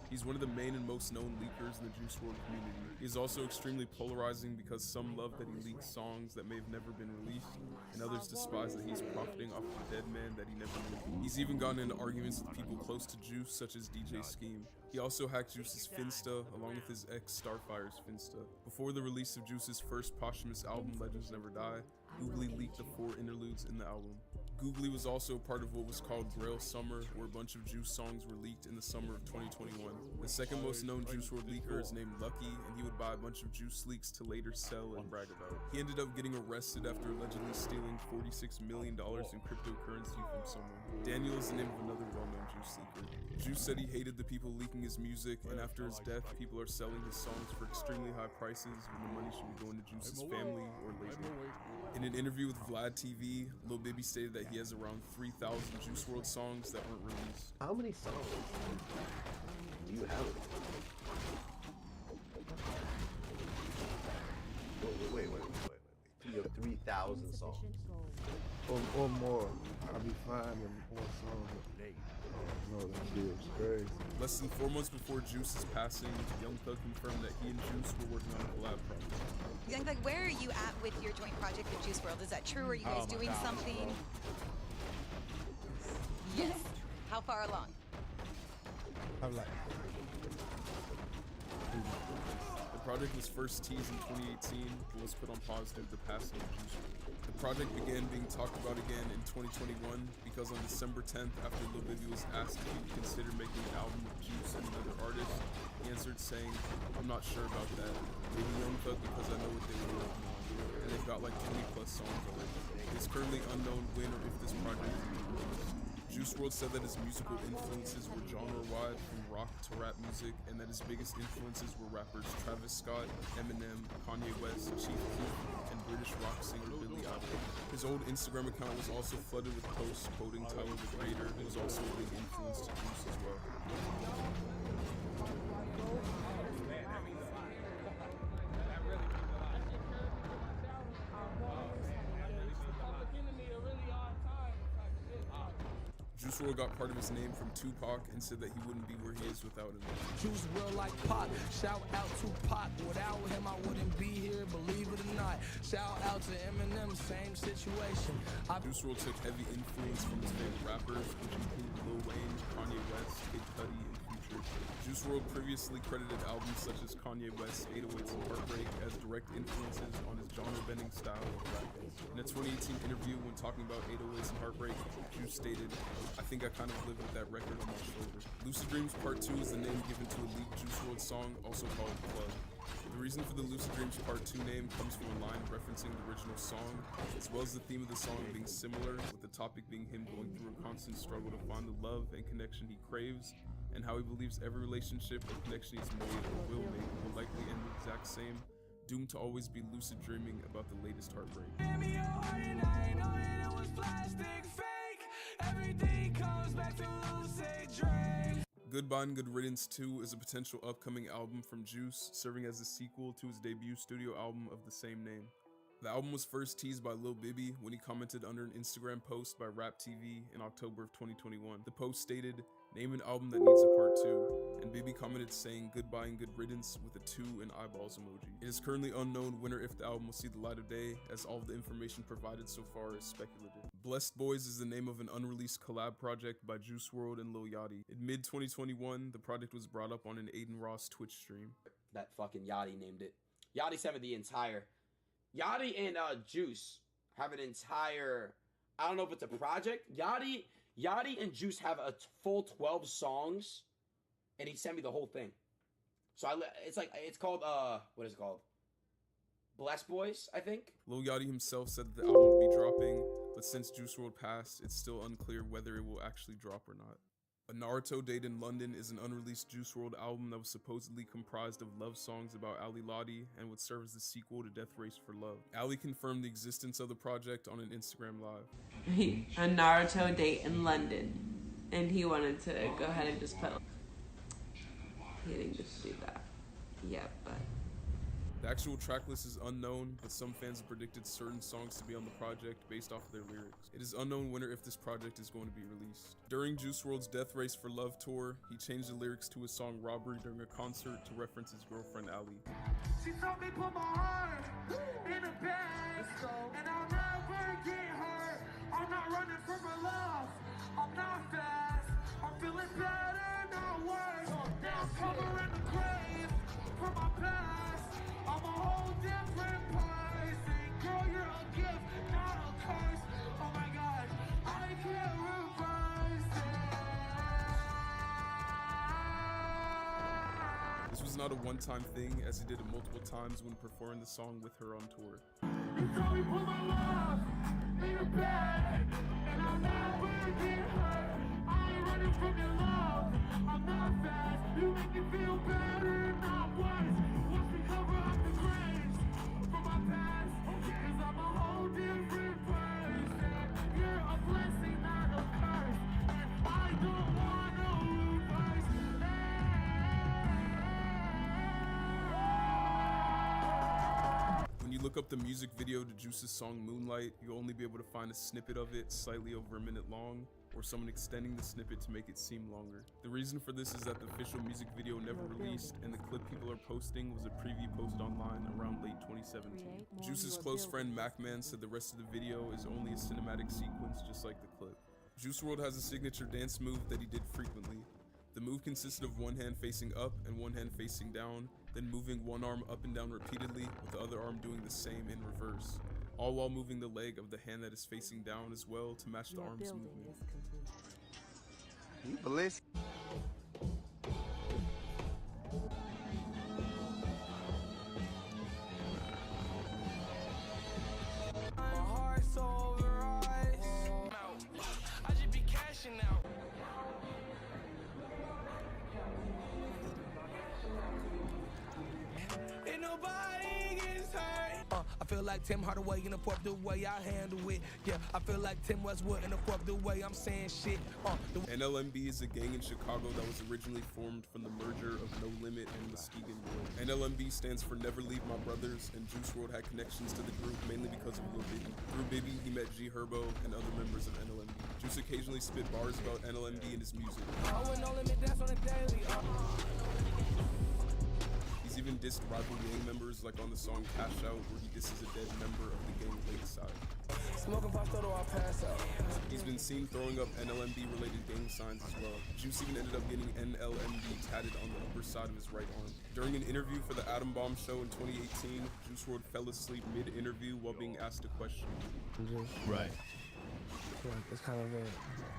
He's one of the main and most known leakers in the Juice WRLD community. He's also extremely polarizing because some love that he leaks songs that may have never been released, and others despise that he's profiting off of a dead man that he never knew. He's even gotten into arguments with people close to Juice, such as DJ Scheme. He also hacked Juice's Finsta, along with his ex Starfire's Finsta. Before the release of Juice's first posthumous album, Legends Never Die, Googly leaked the 4 interludes in the album. Googly was also part of what was called Grail Summer, where a bunch of Juice songs were leaked in the summer of 2021. The second most known Juice WRLD leaker is named Lucky, and he would buy a bunch of Juice leaks to later sell and brag about. He ended up getting arrested after allegedly stealing $46 million in cryptocurrency from someone. Daniel is the name of another well-known Juice leaker. Juice said he hated the people leaking his music, and after his death, people are selling his songs for extremely high prices when the money should be going to Juice's family or label. In an interview with Vlad TV, Lil Bibby stated that he has around 3,000 Juice WRLD songs that weren't released. How many songs do you have? Wait. You have 3,000 songs. Or more. I'll be finding more songs every day. Oh, no, that shit is crazy. Less than 4 months before Juice's passing, Young Thug confirmed that he and Juice were working on a collab project. Young Thug, where are you at with your joint project with Juice WRLD? Is that true? Are you guys doing something? Yes. How far along? I'm like, The project was first teased in 2018, but was put on pause due to the passing of Juice WRLD. The project began being talked about again in 2021 because on December 10th, after Lil Bibby was asked if he would consider making an album with Juice and another artist, he answered saying, "I'm not sure about that. Maybe Young Thug because I know what they were working on, and they've got like 20 plus songs already. It's currently unknown when or if this project will be released." Juice WRLD said that his musical influences were genre-wide from rock to rap music, and that his biggest influences were rappers Travis Scott, Eminem, Kanye West, Chief Keef, and British rock singer Billie Eilish. His old Instagram account was also flooded with posts quoting Tyler the Creator, who was also a big influence to Juice as well. Juice WRLD got part of his name from Tupac and said that he wouldn't be where he is without him. Juice WRLD like Pac, shout out to Pac. Without him, I wouldn't be here, believe it or not. Shout out to Eminem, same situation. Juice WRLD took heavy influence from his favorite rappers, which included Lil Wayne, Kanye West, Kid Cudi, and Future. Juice WRLD previously credited albums such as Kanye West's 808s and Heartbreak as direct influences on his genre-bending style of rap. In a 2018 interview when talking about 808s and Heartbreak, Juice stated, "I think I kind of live with that record on my shoulder." Lucid Dreams Part 2 is the name given to a leaked Juice WRLD song, also called Club. The reason for the Lucid Dreams Part 2 name comes from a line referencing the original song, as well as the theme of the song being similar, with the topic being him going through a constant struggle to find the love and connection he craves, and how he believes every relationship or connection he's made or will make will likely end the exact same, doomed to always be lucid dreaming about the latest heartbreak. Goodbye and Good Riddance 2 is a potential upcoming album from Juice, serving as a sequel to his debut studio album of the same name. The album was first teased by Lil Bibby when he commented under an Instagram post by Rap TV in October of 2021. The post stated, "Name an album that needs a part 2, and Bibby commented saying goodbye and good riddance with a 2 and eyeballs emoji. It is currently unknown when or if the album will see the light of day, as all of the information provided so far is speculative. Blessed Boys is the name of an unreleased collab project by Juice WRLD and Lil Yachty. In mid-2021, the project was brought up on an Aiden Ross Twitch stream. That fucking Yachty named it. Yachty sent me the entire... Yachty and Juice have an entire... I don't know if it's a project. Yachty and Juice have a full 12 songs, and he sent me the whole thing. So it's called, what is it called? Blessed Boys, I think? Lil Yachty himself said that the album would be dropping, but since Juice WRLD passed, it's still unclear whether it will actually drop or not. A Naruto Date in London is an unreleased Juice WRLD album that was supposedly comprised of love songs about Ali Lottie and would serve as the sequel to Death Race for Love. Ali confirmed the existence of the project on an Instagram live. A Naruto Date in London, and he wanted to go ahead and just put. He didn't just do that. Yeah, but. The actual track list is unknown, but some fans have predicted certain songs to be on the project based off of their lyrics. It is unknown when or if this project is going to be released. During Juice WRLD's Death Race for Love tour, he changed the lyrics to his song Robbery during a concert to reference his girlfriend Ali. She told me put my heart in a bag, and I'll never get hurt. I'm not running from her love. I'm not fast. I'm feeling better, not worse. Now I'm covering the grave from my past. I'm a whole different person. Girl, you're a gift, not a curse. Oh my God, I can't reverse it. This was not a one-time thing, as he did it multiple times when performing the song with her on tour. You told me put my love in a bag, and I'll never get hurt. I ain't running from your love. I'm not fast. You make me feel better, not worse. Once we cover up the graves from my past, 'cause I'm a whole different person. You're a blessing, not a curse, and I don't wanna reverse. When you look up the music video to Juice's song Moonlight, you'll only be able to find a snippet of it slightly over a minute long, or someone extending the snippet to make it seem longer. The reason for this is that the official music video never released, and the clip people are posting was a preview posted online around late 2017. Juice's close friend Macman said the rest of the video is only a cinematic sequence just like the clip. Juice WRLD has a signature dance move that he did frequently. The move consisted of one hand facing up and one hand facing down, then moving one arm up and down repeatedly, with the other arm doing the same in reverse, all while moving the leg of the hand that is facing down as well to match the arm's movement. You ballistic. My heart's over ice. I just be cashing out. Ain't nobody gets hurt. I feel like Tim Hardaway in the fourth, the way I handle it. Yeah, I feel like Tim Westwood in the fourth, the way I'm saying shit. NLMB is a gang in Chicago that was originally formed from the merger of No Limit and Muskegon. NLMB stands for Never Leave My Brothers, and Juice WRLD had connections to the group mainly because of Lil Bibby. Through Bibby, he met G Herbo and other members of NLMB. Juice occasionally spit bars about NLMB in his music. Oh, and No Limit dance on a daily. He's even dissed rival gang members, like on the song Cash Out, where he disses a dead member of the gang Lakeside. Smoking pop till I pass out. He's been seen throwing up NLMB-related gang signs as well. Juice even ended up getting NLMB tatted on the upper side of his right arm. During an interview for the Atom Bomb show in 2018, Juice WRLD fell asleep mid-interview while being asked a question. Right. It's kind of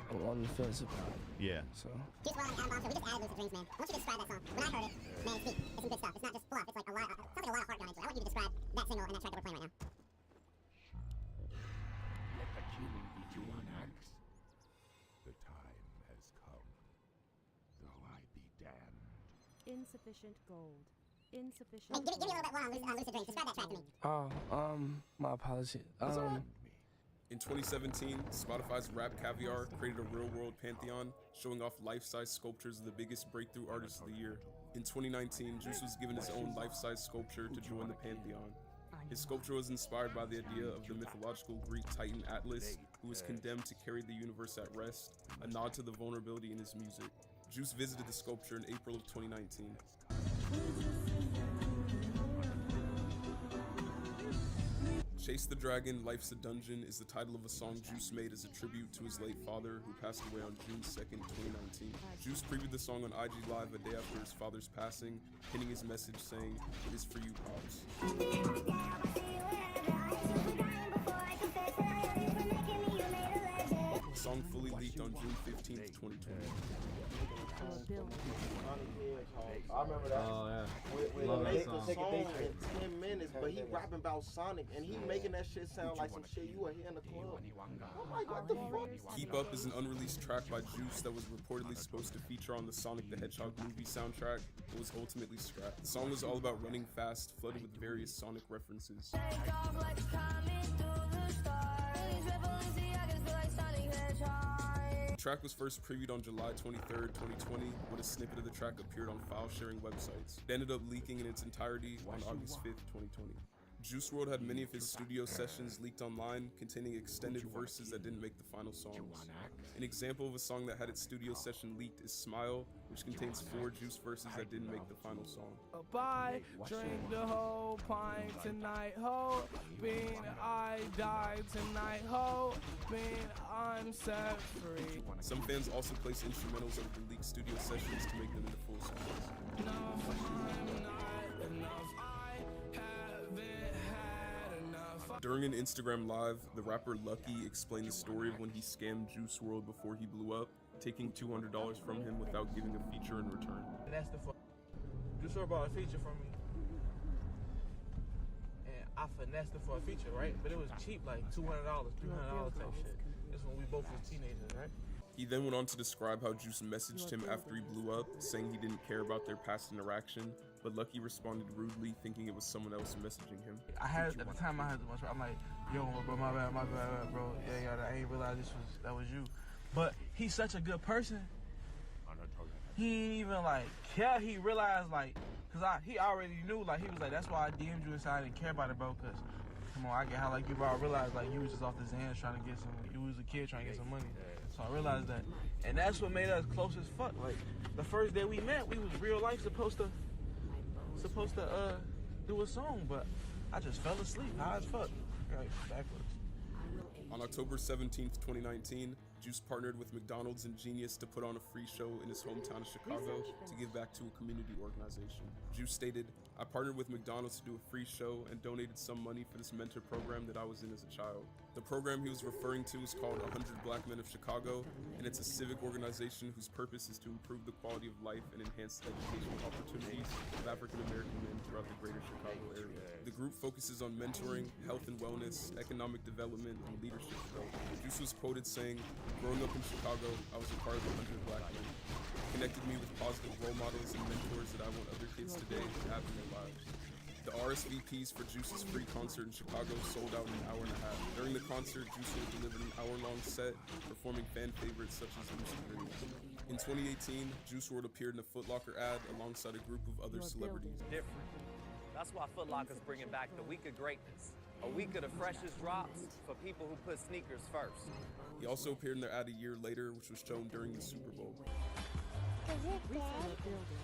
I'm on the fence about it. Yeah. So. Juice WRLD and Atom Bomb show. We just added Lucid Dreams, man. I want you to describe that song. When I heard it, man, it's deep. It's some good stuff. It's not just fluff. It's like a lot. It sounds like a lot of heart going into it. I want you to describe that single and that track that we're playing right now. Let the killing be to one axe. The time has come, though I be damned. Insufficient gold. Insufficient. Hey, give me a little bit more on Lucid Dreams. Describe that track to me. Oh, my apologies. In 2017, Spotify's Rap Caviar created a real-world pantheon showing off life-size sculptures of the biggest breakthrough artists of the year. In 2019, Juice was given his own life-size sculpture to join the pantheon. His sculpture was inspired by the idea of the mythological Greek titan Atlas, who was condemned to carry the universe at rest, a nod to the vulnerability in his music. Juice visited the sculpture in April of 2019. Chase the Dragon, Life's a Dungeon is the title of a song Juice made as a tribute to his late father, who passed away on June 2nd, 2019. Juice previewed the song on IG Live a day after his father's passing, pinning his message saying, "It is for you, Pops." The song fully leaked on on June 15th, 2020. I remember that. Oh, yeah. With Love that make song. a song in 10 minutes, but he rapping about Sonic, and he making that shit sound like some shit you would hear in the club. I'm like, what the fuck? Keep Up is an unreleased track by Juice that was reportedly supposed to feature on the Sonic the Hedgehog movie soundtrack, but was ultimately scrapped. The song was all about running fast, flooded with various Sonic references. The track was first previewed on July 23rd, 2020, when a snippet of the track appeared on file-sharing websites. It ended up leaking in its entirety on August 5th, 2020. Juice WRLD had many of his studio sessions leaked online, containing extended verses that didn't make the final songs. An example of a song that had its studio session leaked is Smile, which contains 4 Juice verses that didn't make the final song. Bye, drink the whole pint tonight, ho. Being I died tonight, ho. Being I'm set free. Some fans also place instrumentals of the leaked studio sessions to make them into full songs. Enough, I'm not enough. I haven't had enough. During an Instagram live, the rapper Lucky explained the story of when he scammed Juice WRLD before he blew up, taking $200 from him without giving a feature in return. That's the fuck. Juice WRLD bought a feature from me. And I finessed it for a feature, right? But it was cheap, like $200, $300 type shit. This when we both was teenagers, right? He then went on to describe how Juice messaged him after he blew up, saying he didn't care about their past interaction, but Lucky responded rudely, thinking it was someone else messaging him. At the time I had too much. I'm like, yo, bro, my bad, bro. Yeah, I ain't realized that was you. But he's such a good person. He ain't even like care. He realized like, cause he already knew. Like he was like, that's why I DM'd you and said I didn't care about it, bro. Cause come on, I get how like you, bro. I realized like you was just off the Zans trying to get some. You was a kid trying to get some money. So I realized that, and that's what made us close as fuck. Like the first day we met, we was real life supposed to do a song, but I just fell asleep high as fuck. Like backwards. On October 17th, 2019, Juice partnered with McDonald's and Genius to put on a free show in his hometown of Chicago to give back to a community organization. Juice stated, "I partnered with McDonald's to do a free show and donated some money for this mentor program that I was in as a child." The program he was referring to is called 100 Black Men of Chicago, and it's a civic organization whose purpose is to improve the quality of life and enhance the educational opportunities of African American men throughout the greater Chicago area. The group focuses on mentoring, health and wellness, economic development, and leadership development. Juice was quoted saying, "Growing up in Chicago, I was a part of 100 Black Men. It connected me with positive role models and mentors that I want other kids today to have in their lives." The RSVPs for Juice's free concert in Chicago sold out in an hour and a half. During the concert, Juice will deliver an hour-long set, performing fan favorites such as Lucid Dreams. In 2018, Juice WRLD appeared in a Foot Locker ad alongside a group of other celebrities. Different. That's why Foot Locker's bringing back the week of greatness. A week of the freshest drops for people who put sneakers first. He also appeared in their ad a year later, which was shown during the Super Bowl.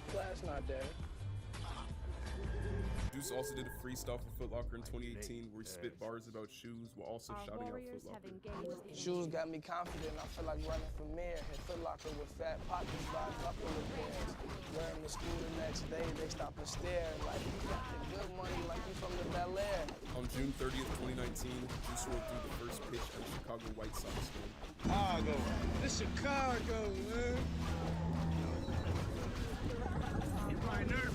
Class not dead. Juice also did a freestyle for Foot Locker in 2018 where he spit bars about shoes while also shouting out Foot Locker. Shoes got me confident. I feel like running for mayor. Hit Foot Locker with fat pockets, buy a couple of pairs. Wearing to school the next day, they stop and stare. Like you got the good money, like you from the Bel Air. On June 30th, 2019, Juice WRLD threw the first pitch at a Chicago White Sox game. Chicago. This Chicago, man. You're my nerve.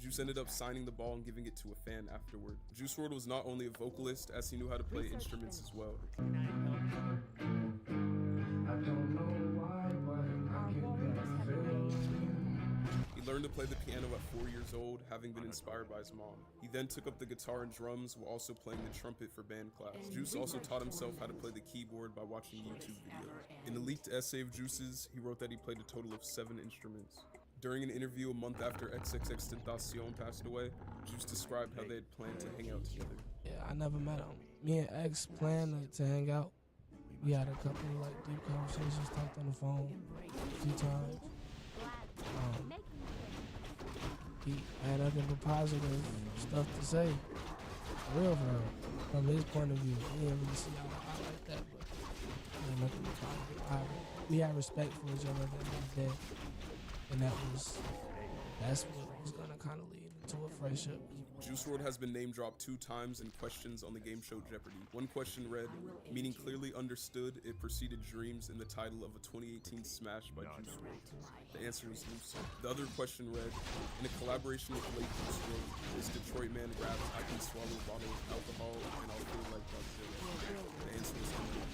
Juice ended up signing the ball and giving it to a fan afterward. Juice WRLD was not only a vocalist, as he knew how to play instruments as well. He learned to play the piano at 4 years old, having been inspired by his mom. He then took up the guitar and drums while also playing the trumpet for band class. Juice also taught himself how to play the keyboard by watching YouTube videos. In a leaked essay of Juice's, he wrote that he played a total of 7 instruments. During an interview a month after XXXTentacion passed away, Juice described how they had planned to hang out together. Yeah, I never met him. Me and X planned to hang out. We had a couple of like deep conversations, talked on the phone a few times. He had nothing but positive stuff to say. For real. From his point of view, he didn't really see how I like that, but he had nothing but positive. We had respect for each other at the end of the day. And that's what was gonna kind of lead to a friendship. Juice WRLD has been name dropped 2 times in questions on the game show Jeopardy. One question read, meaning clearly understood, it preceded Dreams in the title of a 2018 smash by Juice WRLD. The answer was Lucid. The other question read, in a collaboration with late Juice WRLD, this Detroit man raps, I can swallow a bottle of alcohol and I'll feel like Godzilla. The answer was Eminem.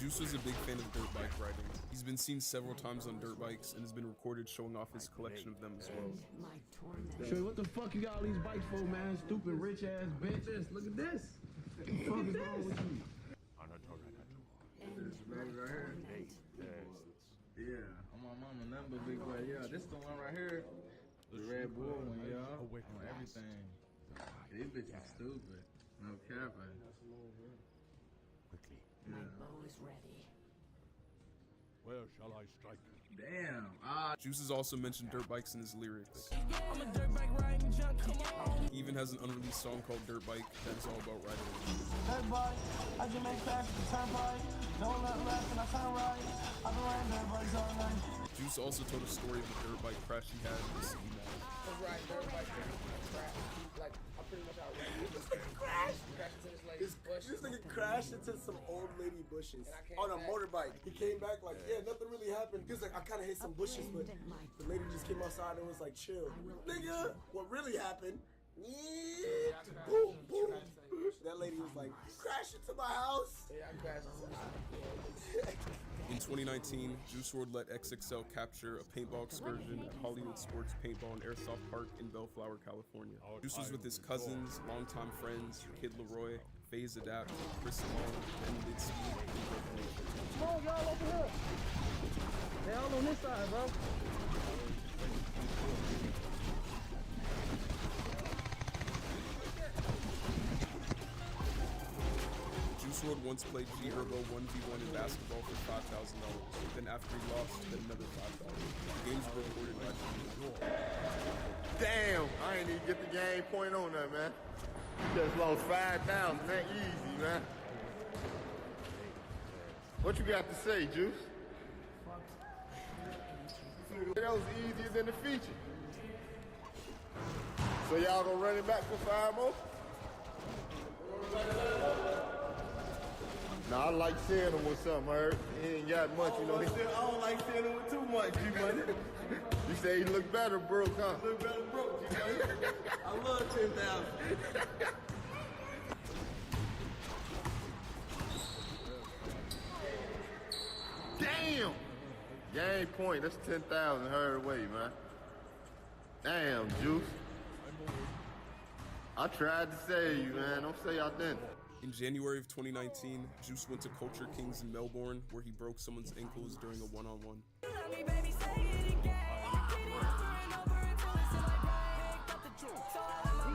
Juice was a big fan of dirt bike riding. He's been seen several times on dirt bikes and has been recorded showing off his collection of them as well. Shay, what the fuck you got all these bikes for, man? Stupid rich ass bitches. Look at this. What the fuck is wrong with you? This baby right here. Yeah, I'm on mama number, big boy. Yeah, this the one right here. The Red Bull one, y'all. On everything. These bitches stupid. No capping. My bow is ready. Where shall I strike? Damn. Juice has also mentioned dirt bikes in his lyrics. I'm a dirt bike riding junkie. He even has an unreleased song called Dirt Bike that is all about riding. Dirt bike, I just make fast the turnpike. Don't let left and I turn right. I've been riding dirt bikes all night. Juice also told a story of a dirt bike crash he had in the ski match. I was riding dirt bike and I crashed. Like, I pretty much outranked this nigga crashed. Crashed into this lady's bush. This nigga crashed into some old lady bushes on a motorbike. He came back like, yeah, nothing really happened. He was like, I kind of hit some bushes, but the lady just came outside and was like, chill. Nigga, what really happened? Boom, boom. That lady was like, crash into my house. Yeah, I crashed into In 2019, Juice WRLD let XXL capture a paintball excursion at Hollywood Sports Paintball and Airsoft Park in Bellflower, California. Juice was with his cousins, longtime friends, Kid Leroy, FaZe Adapt, Chris Long, Ben Lidsky, and Revelation. Come on, y'all over here. They all on this side, bro. Juice WRLD once played G-Herbo 1v1 in basketball for $5,000. Then after he lost, then another $5,000. The games were recorded by Juice. Damn, I ain't even get the game point on that, man. You just lost 5,000, that easy, man. What you got to say, Juice? That was easier than the feature. So y'all gonna run it back for 5 more? Nah, I like seeing him with something, Herb. He ain't got much, you know. I don't like seeing him with too much, G-Money. You say he look better broke, huh? Look better broke, G-Money. I love 10,000. Damn! Game point, that's 10,000 Herb away, man. Damn, Juice. I tried to save you, man. Don't say I didn't. In January of 2019, Juice went to Culture Kings in Melbourne, where he broke someone's ankles during a one-on-one.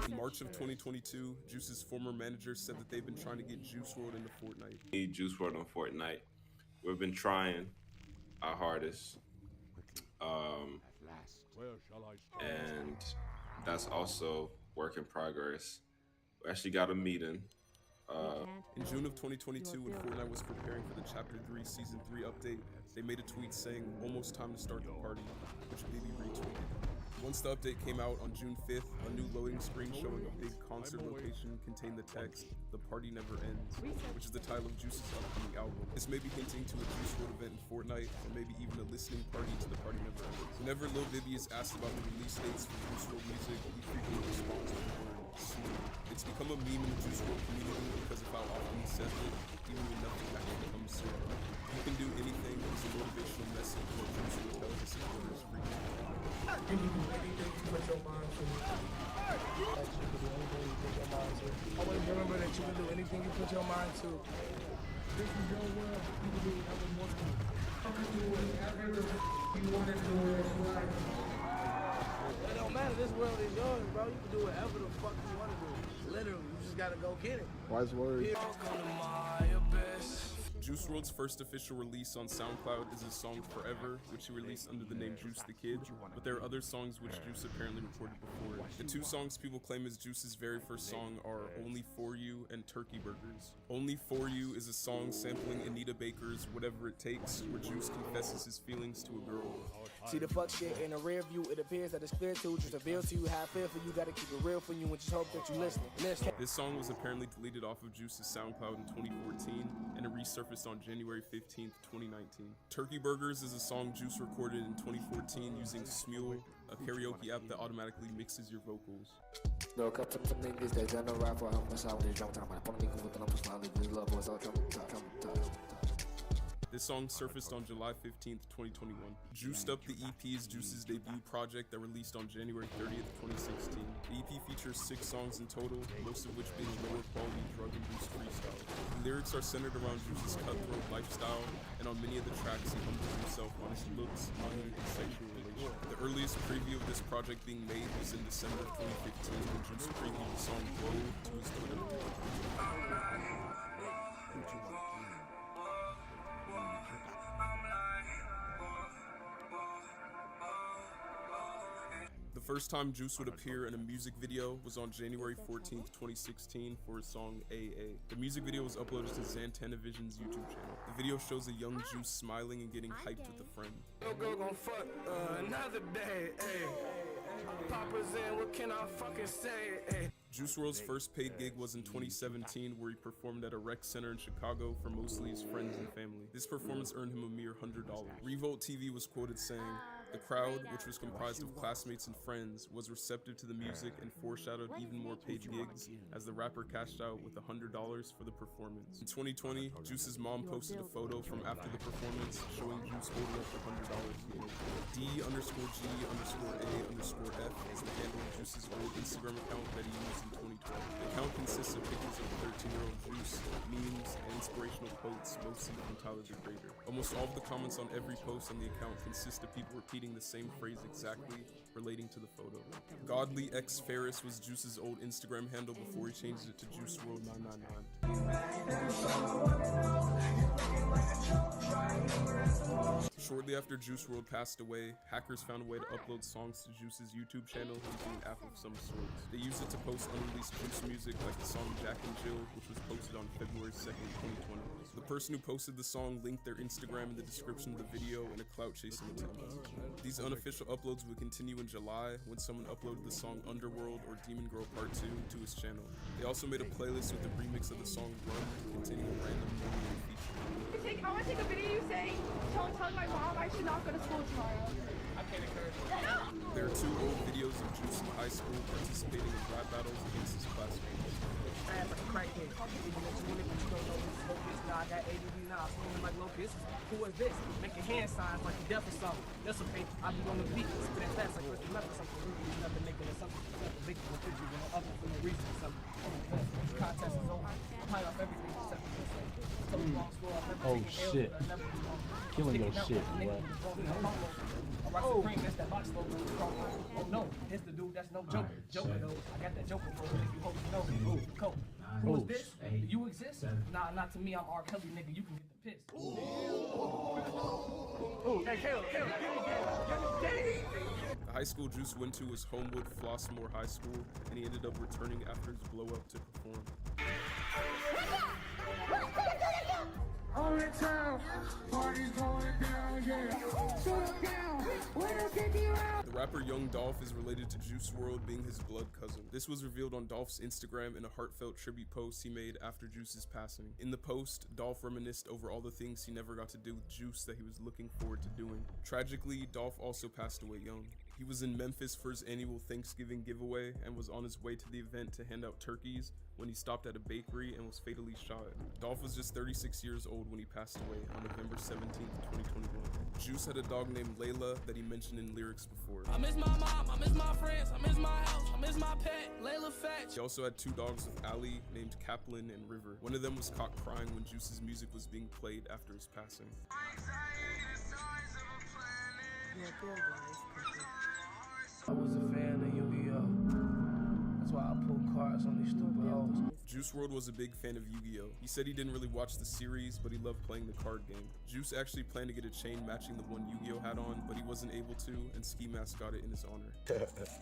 In March of 2022, Juice's former manager said that they've been trying to get Juice WRLD into Fortnite. Need Juice WRLD on Fortnite. We've been trying our hardest. And that's also work in progress. We actually got a meeting. In June of 2022, when Fortnite was preparing for the Chapter 3 Season 3 update, they made a tweet saying, almost time to start the party, which Bibby retweeted. Once the update came out on June 5th, a new loading screen showing a big concert location contained the text, "The Party Never Ends," which is the title of Juice's upcoming album. This may be hinting to a Juice WRLD event in Fortnite, or maybe even a listening party to The Party Never Ends. Whenever Lil Bibby is asked about the release dates for Juice WRLD music, he frequently responds with the word soon. It's become a meme in the Juice WRLD community because of how often he says it, even when nothing actually comes soon. You can do anything is a motivational message that Juice WRLD tells his supporters frequently. Anything you put your mind to. That you can do anything you put your mind to. Always remember that you can do anything you put your mind to. This is your world. You can do whatever you want to do. You can do whatever you want to do in this life. It don't matter. This world is yours, bro. You can do whatever the fuck you want to do. Literally, you just gotta go get it. Wise words. Juice WRLD's first official release on SoundCloud is his song Forever, which he released under the name Juice the Kid, but there are other songs which Juice apparently recorded before it. The two songs people claim is Juice's very first song are Only For You and Turkey Burgers. Only For You is a song sampling Anita Baker's Whatever It Takes, where Juice confesses his feelings to a girl. See the fuck shit in the rear view, it appears that it's clear to just reveal to you how I feel for you, gotta keep it real for you and just hope that you listen. This song was apparently deleted off of Juice's SoundCloud in 2014, and it resurfaced on January 15th, 2019. Turkey Burgers is a song Juice recorded in 2014 using Smule, a karaoke app that automatically mixes your vocals. No, cut to niggas that done a rap for how much I was drunk time. I put niggas with the numbers, my niggas love boys all drum. This song surfaced on July 15th, 2021. Juiced Up the EP is Juice's debut project that released on January 30th, 2016. The EP features 6 songs in total, most of which being lower quality drug-induced freestyle. The lyrics are centered around Juice's cutthroat lifestyle, and on many of the tracks he humbles himself on his looks, money, and sexual relations. The earliest preview of this project being made was in December of 2015 when Juice previewed the song Glow to his Twitter. The first time Juice would appear in a music video was on January 14th, 2016 for his song AA. The music video was uploaded to Xantanavision's YouTube channel. The video shows a young Juice smiling and getting hyped with a friend. No girl gon' fuck another day, ayy. Papa's in, what can I fucking say, ayy? Juice WRLD's first paid gig was in 2017, where he performed at a rec center in Chicago for mostly his friends and family. This performance earned him a mere $100. Revolt TV was quoted saying, "The crowd, which was comprised of classmates and friends, was receptive to the music and foreshadowed even more paid gigs as the rapper cashed out with $100 for the performance." In 2020, Juice's mom posted a photo from after the performance showing Juice holding up the $100 he made. D_G_A_F is the handle of Juice's old Instagram account that he used in 2012. The account consists of pictures of 13-year-old Juice, memes, and inspirational quotes, mostly from Tyler the Creator. Almost all of the comments on every post on the account consist of people repeating the same phrase exactly, relating to the photo. Godly X Ferris was Juice's old Instagram handle before he changed it to Juice WRLD 999. Shortly after Juice WRLD passed away, hackers found a way to upload songs to Juice's YouTube channel using an app of some sort. They used it to post unreleased Juice music like the song Jack and Jill, which was posted on February 2nd, 2020. The person who posted the song linked their Instagram in the description of the video in a clout-chasing attempt. These unofficial uploads would continue in July when someone uploaded the song Underworld or Demon Girl Part 2 to his channel. They also made a playlist with a remix of the song Run containing a random movie feature. I want to take a video of you saying, telling my mom I should not go to school tomorrow. I can't encourage you. There are 2 old videos of Juice in high school participating in rap battles against his classmates. Ass like a crackhead. Even if you want it, but you don't know this is Lopez. Nah, I got ADD now. I'm feeling like Lopez. Who is this? Making hand signs like you deaf or something. That's okay. I be on the beat. Spit it fast like Chris Meth or something. Nothing nigga or something. Big one, 50, you know, up for no reason or something. This contest is over. Pile off everything except for this. Oh shit. Killing your shit, boy. Oh, that's that box logo. Oh no, it's the dude. That's no joke. Joker though. I got that Joker bro. If you hope you know. Ooh, cool. Who is this? Do you exist? Nah, not to me. I'm R. Kelly, nigga. You can get the piss. Ooh, hey, Caleb. The high school Juice went to was Homewood Flossmoor High School, and he ended up returning after his blow up to perform. Only time, party's going down, yeah. Shut down, winner 50 rounds. The rapper Young Dolph is related to Juice WRLD, being his blood cousin. This was revealed on Dolph's Instagram in a heartfelt tribute post he made after Juice's passing. In the post, Dolph reminisced over all the things he never got to do with Juice that he was looking forward to doing. Tragically, Dolph also passed away young. He was in Memphis for his annual Thanksgiving giveaway and was on his way to the event to hand out turkeys when he stopped at a bakery and was fatally shot. Dolph was just 36 years old when he passed away on November 17th, 2021. Juice had a dog named Layla that he mentioned in lyrics before. I miss my mom, I miss my friends, I miss my house, I miss my pet, Layla Fetch. He also had 2 dogs with Allie named Kaplan and River. One of them was caught crying when Juice's music was being played after his passing. I was a fan of Yu-Gi-Oh! That's why I pull cards on these stupid hoes. Juice WRLD was a big fan of Yu-Gi-Oh! He said he didn't really watch the series, but he loved playing the card game. Juice actually planned to get a chain matching the one Yu-Gi-Oh! Had on, but he wasn't able to, and Ski Mask got it in his honor.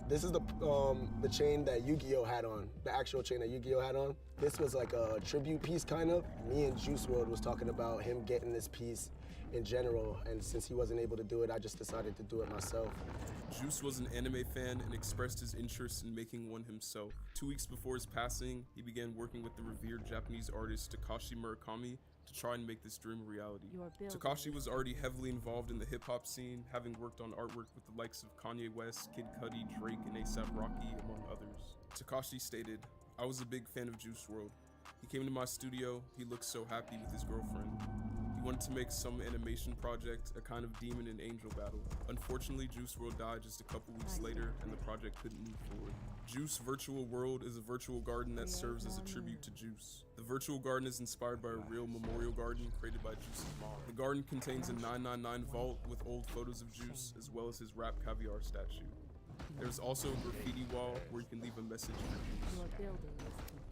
This is the chain that Yu-Gi-Oh! Had on, the actual chain that Yu-Gi-Oh! Had on. This was like a tribute piece, kind of. Me and Juice WRLD was talking about him getting this piece in general, and since he wasn't able to do it, I just decided to do it myself. Juice was an anime fan and expressed his interest in making one himself. 2 weeks before his passing, he began working with the revered Japanese artist Takashi Murakami to try and make this dream a reality. Takashi was already heavily involved in the hip-hop scene, having worked on artwork with the likes of Kanye West, Kid Cudi, Drake, and A$AP Rocky, among others. Takashi stated, "I was a big fan of Juice WRLD. He came to my studio, he looked so happy with his girlfriend. He wanted to make some animation project, a kind of demon and angel battle. Unfortunately, Juice WRLD died just a couple weeks later, and the project couldn't move forward." Juice Virtual World is a virtual garden that serves as a tribute to Juice. The virtual garden is inspired by a real memorial garden created by Juice's mom. The garden contains a 999 vault with old photos of Juice, as well as his rap caviar statue. There's also a graffiti wall where you can leave a message for Juice.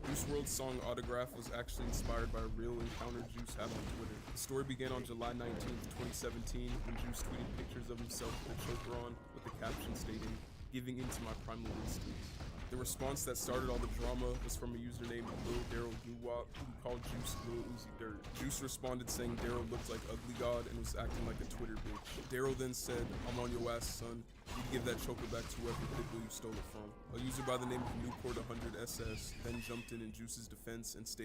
Juice WRLD's song Autograph was actually inspired by a real encounter Juice had on Twitter. The story began on July 19th, 2017, when Juice tweeted pictures of himself with a choker on, with the caption stating, "Giving into my primal instincts." The response that started all the drama was from a user named Lil Daryl Doo-Wop, who called Juice Lil Uzi Dirt. Juice responded saying Daryl looked like Ugly God and was acting like a Twitter bitch. Daryl then said, "I'm on your ass, son. You give that choker back to whoever Pitbull you stole it from." A user by the name of Newport 100SS then jumped in Juice's defense and stated,